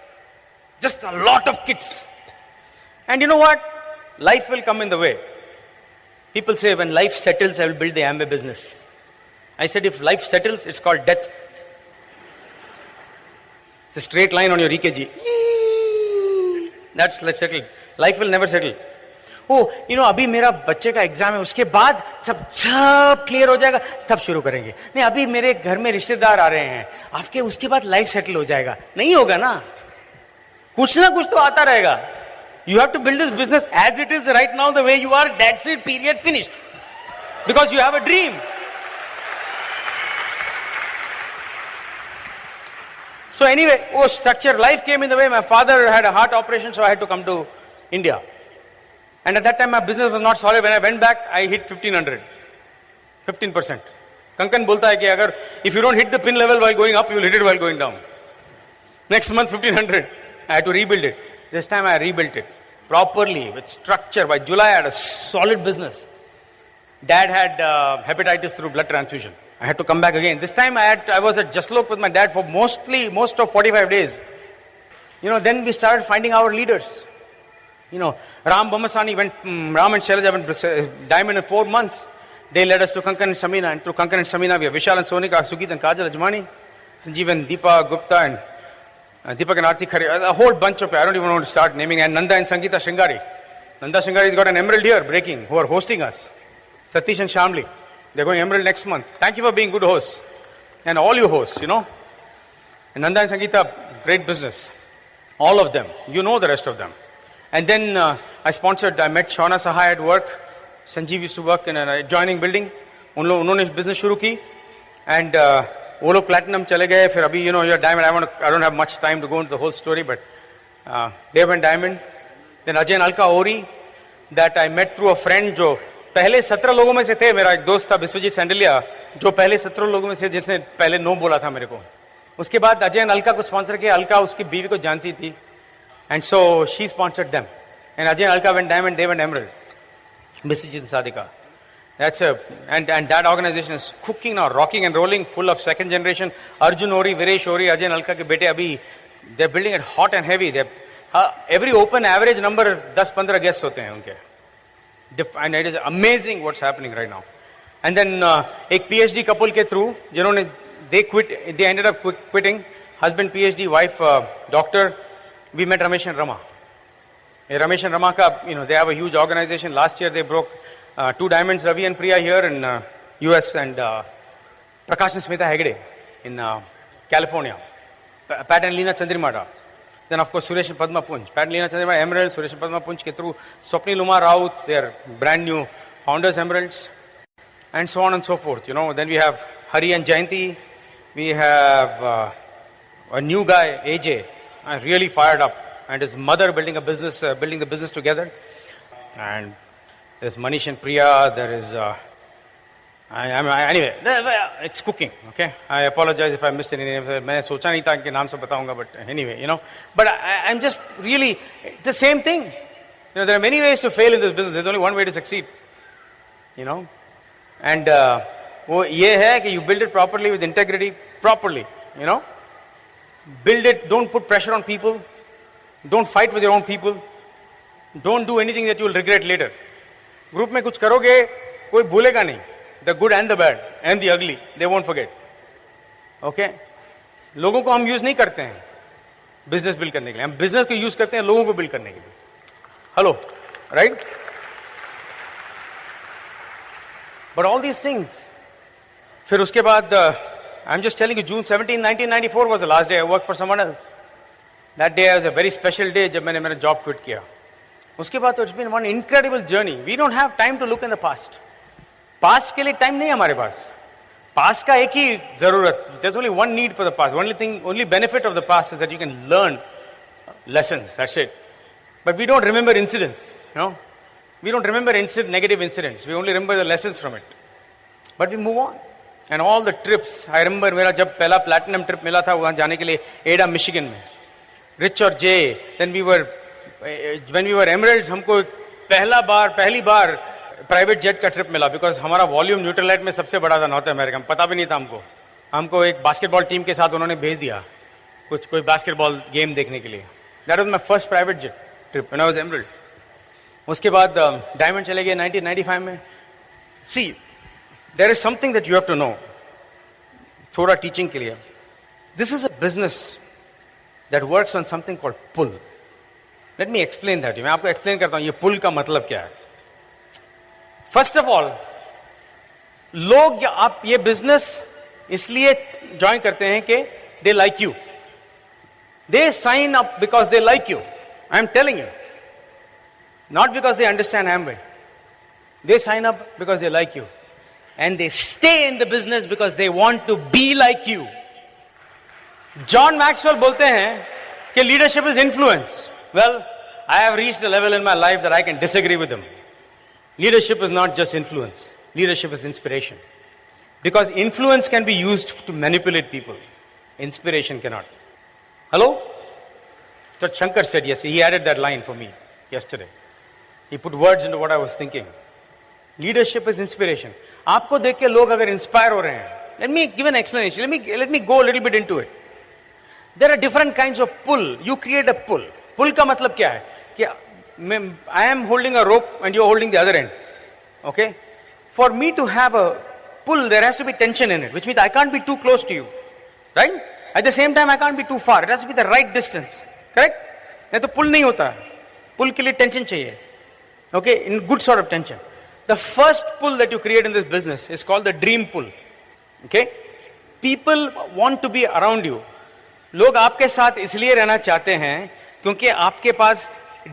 Just a lot of kids. And you know what? Life will come in the way. People say when life settles, I will build the Amway business. I said, if life settles, it's called death. It's a straight line on your EKG. Let's settle. Life will never settle. Oh, you know, अभी मेरा बच्चे का exam है, उसके बाद सब clear हो जाएगा, तब शुरू करेंगे. नहीं, अभी मेरे घर में रिश्तेदार आ रहे हैं, आपके उसके बाद लाइफ सेटल हो जाएगा. नहीं होगा ना, कुछ ना कुछ तो आता रहेगा. You have to build this business as it is right now, the way you are. That's it. Period. Finished. Because you have a dream. So anyway, structure, life came in the way. My father had a heart operation, so I had to come to India. And at that time, my business was not solid. When I went back, I hit 1500, 15%. Kankan bolta hai ki agar, if you don't hit the pin level while going up, you will hit it while going down. Next month, 1500. I had to rebuild it. This time I rebuilt it properly with structure. By July, I had a solid business. Dad had hepatitis through blood transfusion. I had to come back again. This time I was at Jaslok with my dad for most of 45 days. You know, then we started finding our leaders. You know, Ram Bomasani went, Ram and Shailaja went diamond in 4 months. They led us to Kankan and Samina, and through Kankan and Samina we have Vishal and Sonika, Sugit and Kajal Ajmani, Sanjeev and Deepa Gupta and Deepak and Aarti Khare, a whole bunch of, I don't even want to start naming, and Nanda and Sangeeta Shringari. Nanda Shringari has got an emerald here breaking, who are hosting us. Satish and Shamli. They're going emerald next month. Thank you for being good hosts. And all you hosts, you know. And Nanda and Sangeeta, great business. All of them. You know the rest of them. And then I met Shauna Sahai at work. Sanjeev used to work in an adjoining building. उन्होंने business शुरू की. And वो लोग platinum चले गए. फिर अभी, you know, you're diamond. I don't have much time to go into the whole story, but they went diamond. Then Ajay and Alka Ori, that I met through a friend जो पहले 17 लोगों में से थे. मेरा एक दोस्त था विश्वजीत सैंडलिया, जो पहले 17 लोगों में से जिसने पहले नो बोला था मेरे को. उसके बाद अजय अलका को स्पॉन्सर किया. अलका उसकी बीवी को जानती थी, and so she sponsored them. And Ajay Alka went diamond, they went emerald. Vishwajit and Sadhika. That's and that organization is cooking now, rocking and rolling, full of second generation. Arjun Ori, Viresh Ori, Ajay Alka के बेटे अभी they're building it hot and heavy. They every open average number 10-15 guests होते हैं उनके. And it is amazing what's happening right now. And then एक PhD couple के through, जिन्होंने they ended up quitting. Husband PhD, wife doctor. We met Ramesh and Rama. Ramesh and Rama ka, you know, they have a huge organization. Last year they broke 2 diamonds, Ravi and Priya here in US, and Prakash and Smita Hegde in California. Pat and Leena Chandrimada. Then of course Suresh and Padma Punj. Pat and Leena Chandrimada Emerald, Suresh and Padma Punj ke through Swapnil Uma Raut, their brand new founders Emeralds, and so on and so forth. You know, then we have Hari and Jayanti. We have a new guy, AJ. I'm really fired up. And his mother building a business, building the business together. And there's Manish and Priya. There is anyway, it's cooking. Okay, I apologize if I missed any names. मैंने सोचा नहीं था कि नाम सब बताऊंगा, but anyway, you know. But I'm just really, it's the same thing. You know, there are many ways to fail in this business. There's only one way to succeed. You know, and वो ये है कि you build it properly with integrity, properly. You know, build it. Don't put pressure on people. Don't fight with your own people. Don't do anything that you will regret later. Group में कुछ करोगे, कोई भूलेगा नहीं. The good and the bad and the ugly, they won't forget. Okay? लोगों को हम use नहीं करते हैं बिजनेस बिल्ड करने के लिए, हम बिजनेस को यूज करते हैं लोगों को बिल्ड करने के लिए. Hello, right? But all these things, फिर उसके बाद I am just telling you, June 17, 1994 was the last day I work for someone else. That day was a very special day जब मैंने मेरा जॉब क्विट किया. उसके बाद it's been one incredible journey. We don't have time to look in the past. Past के लिए time नहीं है हमारे पास. पास्ट का एक ही जरूरत, there's only one need for the past. Only benefit of the past is that you can learn lessons. That's it. But we don't remember incidents. You know, we don't remember negative incidents. We only remember the lessons from it. But we move on. And all the trips. I remember मेरा जब पहला platinum trip मिला था वहाँ जाने के लिए एडा मिशिगन में. Rich और Jay. Then when we were Emeralds, हमको पहली बार प्राइवेट जेट का ट्रिप मिला. बिकॉज हमारा वॉल्यूम न्यूट्रलाइट में सबसे बड़ा था नॉर्थ अमेरिका में. पता भी नहीं था हमको एक बास्केटबॉल टीम के साथ उन्होंने भेज दिया कोई बास्केटबॉल गेम देखने के लिए. That was my first private jet trip when I was emerald. उसके बाद डायमंड चले गए 1995 में. See, there is something that you have to know, थोड़ा टीचिंग के लिए. This is a business that works on something called pull. Let me explain that. मैं आपको एक्सप्लेन करता हूं ये पुल का मतलब क्या है. फर्स्ट ऑफ ऑल, लोग आप ये बिजनेस इसलिए ज्वाइन करते हैं कि they like you. They sign up because they like you. I am telling you, not because they understand Amway. They sign up because they like you and they stay in the business because they want to be like you. John Maxwell बोलते हैं कि leadership is influence. Well, I have reached the level in my life that I can disagree with him. Leadership is not just influence. Leadership is inspiration. Because influence can be used to manipulate people. Inspiration cannot. Hello? That Shankar said yesterday. He added that line for me yesterday. He put words into what I was thinking. Leadership is inspiration. आपको देख के लोग अगर inspire हो रहे हैं, let me give an explanation. Let me go a little bit into it. There are different kinds of pull. You create a pull. Pull का मतलब क्या है? कि I am holding a rope and you are holding the other end. Okay? For me to have a pull, there has to be tension in it, which means I can't be too close to you. Right? At the same time, I can't be too far. It has to be the right distance. Correct? नहीं तो pull नहीं होता. Pull के लिए tension चाहिए. Okay? In good sort of tension. The first pull that you create in this business is called the dream pull. Okay? People want to be around you. लोग आपके साथ इसलिए रहना चाहते हैं क्योंकि आपके पास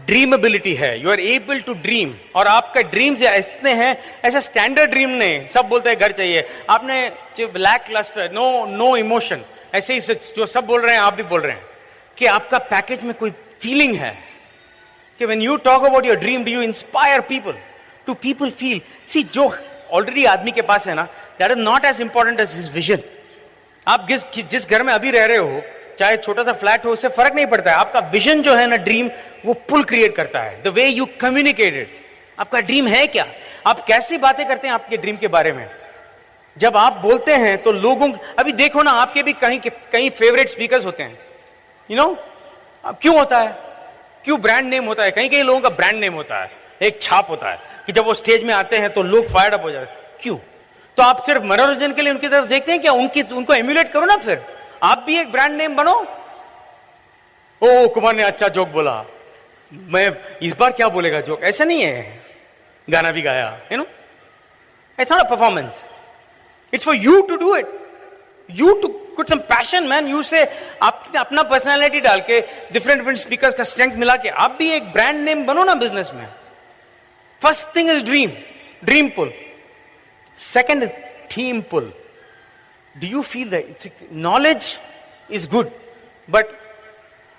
ड्रीमेबिलिटी है. You are able to dream. और आपका ड्रीम्स इतने हैं, ऐसा स्टैंडर्ड ड्रीम नहीं. सब बोलते हैं घर चाहिए, आपने ब्लैक क्लस्टर, नो इमोशन, ऐसे ही जो सब बोल रहे हैं आप भी बोल रहे हैं कि आपका पैकेज में कोई फीलिंग है कि when you talk about your dream, do you inspire people, to people feel. See, जो ऑलरेडी आदमी के पास है ना, that is not as important as his vision. आप जिस घर में अभी रह रहे हो, चाहे छोटा सा फ्लैट हो, उससे फर्क नहीं पड़ता है. आपका विजन जो है ना, ड्रीम, वो पुल क्रिएट करता है. The way you communicated. आपका ड्रीम है क्या? आप कैसी बातें करते हैं आपके ड्रीम के बारे में? जब आप बोलते हैं तो लोगों, अभी देखो ना, आपके भी कहीं फेवरेट स्पीकर्स होते हैं. यू नो, क्यों होता है? क्यों ब्रांड नेम होता है? कहीं लोगों का ब्रांड नेम होता है, एक छाप होता है कि जब वो स्टेज में आते हैं तो लोग फायर्ड अप हो जाते हैं. क्यों? तो आप सिर्फ मनोरंजन के लिए उनकी तरफ देखते हैं क्या? उनको एम्यूलेट करो ना, फिर आप भी एक ब्रांड नेम बनो. ओ, कुमार ने अच्छा जोक बोला, मैं इस बार क्या बोलेगा जोक. ऐसा नहीं है. गाना भी गाया, you know, it's not a performance. It's for you to do it. You to put some passion, man. You say आप अपना पर्सनालिटी डाल के डिफरेंट स्पीकर्स का स्ट्रेंथ मिला के आप भी एक ब्रांड नेम बनो ना बिजनेस में. First thing is dream pull. Second is theme pull. Do you feel that knowledge is good, but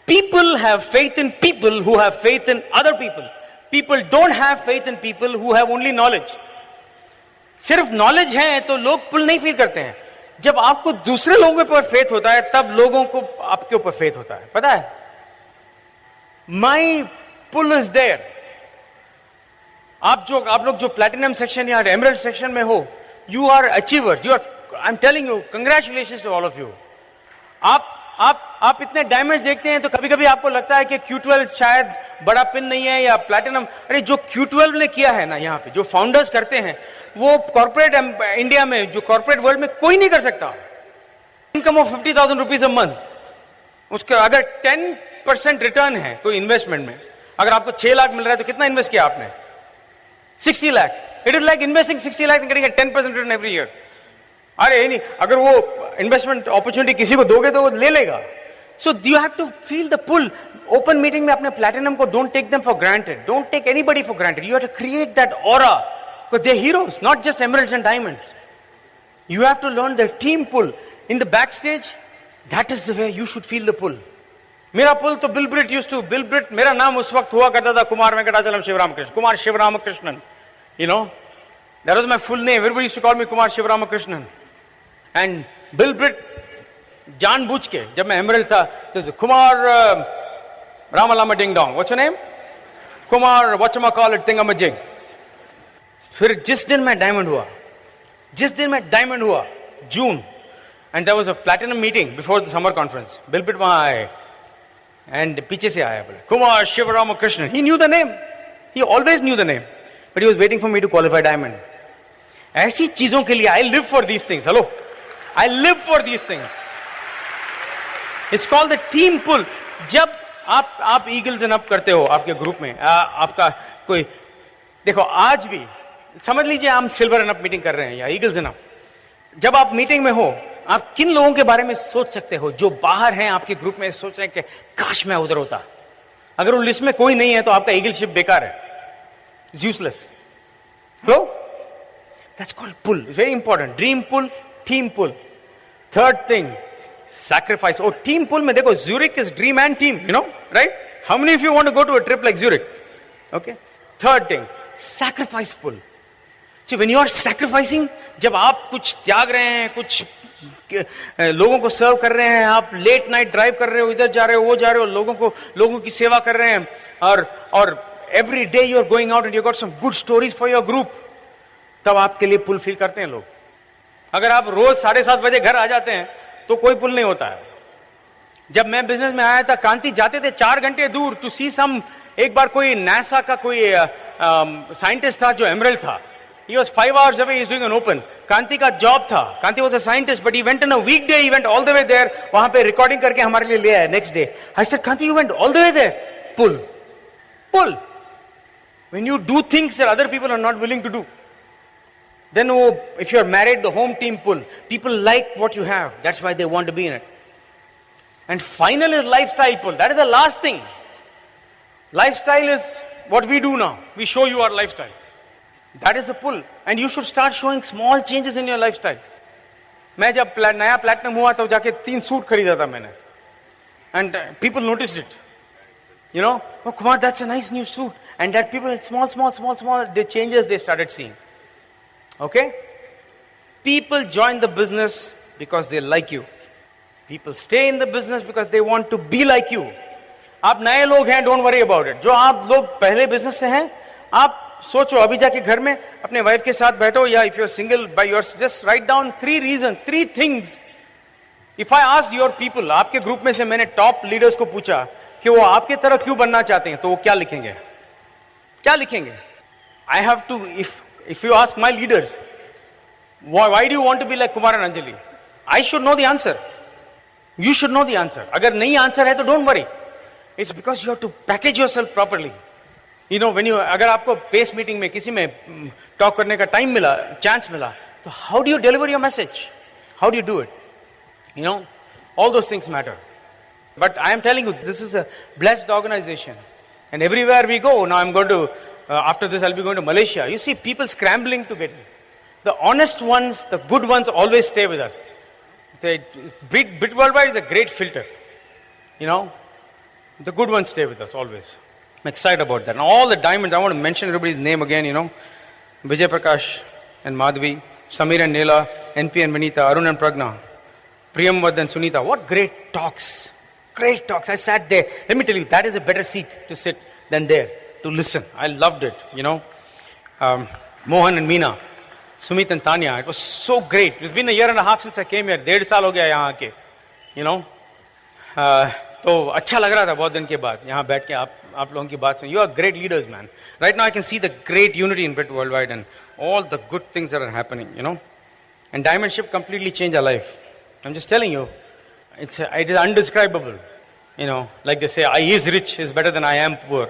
people have faith in people who have faith in other people. People don't have faith in people who have only knowledge. सिर्फ knowledge है तो लोग पुल नहीं feel करते हैं. जब आपको दूसरे लोगों के ऊपर फेथ होता है, तब लोगों को आपके ऊपर फेथ होता है. पता है, माई पुल इज देयर. आप लोग जो प्लैटिनम सेक्शन या एमरल्ड सेक्शन में हो, you are achievers. You are, I am telling you, congratulations to all of you. आप इतने डायमंड्स देखते हैं तो कभी कभी आपको लगता है कि Q12 शायद बड़ा पिन नहीं है या प्लैटिनम। अरे जो Q12 ने किया है ना, यहाँ पे जो फाउंडर्स करते हैं, वो कॉर्पोरेट इंडिया में, जो कॉर्पोरेट वर्ल्ड में कोई नहीं कर सकता। Income of 50,000 rupees a month, उसका अगर 10% रिटर्न है कोई इन्वेस्टमेंट में, अगर आपको 6 लाख मिल रहा है तो कितना इन्वेस्ट किया आपने? 60 lakh. It is like investing 60 lakh and getting 10% return every year. अरे नहीं, अगर वो इन्वेस्टमेंट अपॉर्चुनिटी किसी को दोगे तो वो ले लेगा। So you have to feel the pull. Open meeting में अपने प्लैटिनम को don't take them for granted, don't take anybody for granted. You have to create that aura, because they are heroes, not just emeralds and diamonds. You have to learn the team pull. In the backstage, that is the way you should feel the pull. मेरा पुल तो Bill Britt used to, Bill Britt, मेरा नाम उस वक्त हुआ करता था Kumar Venkatachalam Sivaramakrishna, Kumar Sivaramakrishnan. You know, that was my full name. Everybody used to call me Kumar Sivaramakrishnan. And Bill Britt जानबूझ के, जब मैं एमरल्ड था, तो Kumar ramalama ding dong, what's your name? Kumar whatchamacallit thingamajig. फिर जिस दिन मैं डायमंड हुआ, June, and there was a platinum meeting before the summer conference. Bill Britt वहां आए and पीछे से आया, बोले Kumar Sivaramakrishnan. He knew the name. He always knew the name, but he was waiting for me to qualify diamond. ऐसी चीजों के लिए I live for these things. Hello, I live for these things. It's called the team pull. जब आप eagles and up करते हो आपके group में, आपका कोई, देखो आज भी समझ लीजिए हम सिल्वर एंड अप मीटिंग कर रहे हैं या ईगल्स एंड अप. जब आप मीटिंग में हो, आप किन लोगों के बारे में सोच सकते हो जो बाहर हैं आपके ग्रुप में, सोच रहे हैं कि काश मैं उधर होता. अगर उन लिस्ट में कोई नहीं है तो आपका ईगलशिप बेकार है, it's useless. Hello, that's called pull. It's very important. Dream pull, team pull. Third thing, sacrifice. Oh, team pull में देखो, Zurich is dream and team, you know, right? How many of you want to go to a trip like Zurich? Okay. Third thing, sacrifice pull. So when you are sacrificing, जब आप कुछ त्याग रहे हैं, कुछ लोगों को सर्व कर रहे हैं, आप लेट नाइट ड्राइव कर रहे हो, इधर जा रहे हो, वो जा रहे हो, लोगों की सेवा कर रहे हैं, और every day you are going out and you got some good stories for your group, तब आपके लिए पुल फील करते हैं लोग. अगर आप रोज 7:30 बजे घर आ जाते हैं तो कोई पुल नहीं होता है. जब मैं बिजनेस में आया था, कांति जाते थे 4 घंटे दूर टू सी सम. एक बार कोई नासा का कोई साइंटिस्ट था जो एमरल्ड था. He was 5 hours away, he is doing an open. कांति का जॉब था, कांति was a scientist, but he went on a weekday, he went all the way there. वहां पे रिकॉर्डिंग करके हमारे लिए ले आया next day. I said, Kanti, you went all the way there? Pull. Pull. When you do things that other people are not willing to do, then if you are married, the home team pull. People like what you have. That's why they want to be in it. And final is lifestyle pull. That is the last thing. Lifestyle is what we do now. We show you our lifestyle. That is a pull. And you should start showing small changes in your lifestyle. मैं जब नया platinum हुआ तो जाके 3 suit खरीदा था मैंने. And people noticed it. You know, oh Kumar, that's a nice new suit. And that people, small, the changes they started seeing. Okay? People join the business because they like you. People stay in the business because they want to be like you. आप नए लोग हैं, don't worry about it. जो आप लोग पहले business से हैं, आप सोचो अभी जाके घर में अपने वाइफ के साथ बैठो, या if you're single by yours, just write down 3 things. If I asked your people, आपके ग्रुप में से मैंने टॉप लीडर्स को पूछा कि वो आपके तरह क्यों बनना चाहते हैं, तो वो क्या लिखेंगे? I have to, if you ask my leaders, why do you want to be like Kumar and Anjali? I should know the answer. You should know the answer. अगर नहीं आंसर है तो don't worry. It's because you have to package yourself properly. You know, अगर आपको pace meeting में किसी में talk करने का टाइम मिला, चांस मिला, तो how do you deliver your message? How do you do it? You know, all those things matter. But I am telling you, this is a blessed organization. And everywhere we go, now I'm going to, after this I'll be going to Malaysia. You see people scrambling to get in. The honest ones, the good ones always stay with us. Bit Worldwide is a great filter. You know, the good ones stay with us always. I'm excited about that. And all the diamonds, I want to mention everybody's name again, you know. Vijay Prakash and Madhvi, Samir and Neela, NP and Vinita, Arun and Pragna, Priyamvad and Sunita. What great talks. Great talks. I sat there. Let me tell you, that is a better seat to sit than there, to listen. I loved it, you know. Mohan and Meena, Sumit and Tanya. It was so great. It's been a year and a half since I came here. 1.5 साल हो गया यहाँ आके, you know. तो अच्छा लग रहा था बहुत दिन के बाद यहाँ बैठ के आप लोगों की बात सुन. You are great leaders man. Right now I can see the great unity in Britt world wide and all the good things that are happening, you know. And diamondship completely change our life. I am just telling you, it is undescribable. You know, like they say, I is rich is better than I am poor.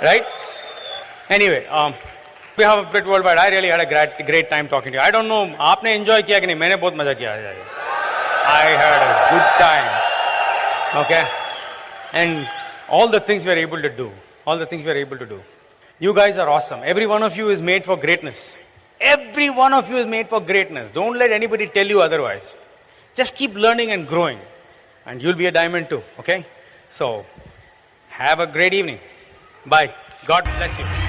Right? Anyway, we have a Brit Worldwide. I really had a great time talking to you. I don't know, आपने enjoy किया कि नहीं? मैंने बहुत मजा किया है. I had a good time. Okay? And all the things we are able to do. All the things we are able to do. You guys are awesome. Every one of you is made for greatness. Every one of you is made for greatness. Don't let anybody tell you otherwise. Just keep learning and growing. And you'll be a diamond too. Okay? So, have a great evening. Bye. God bless you.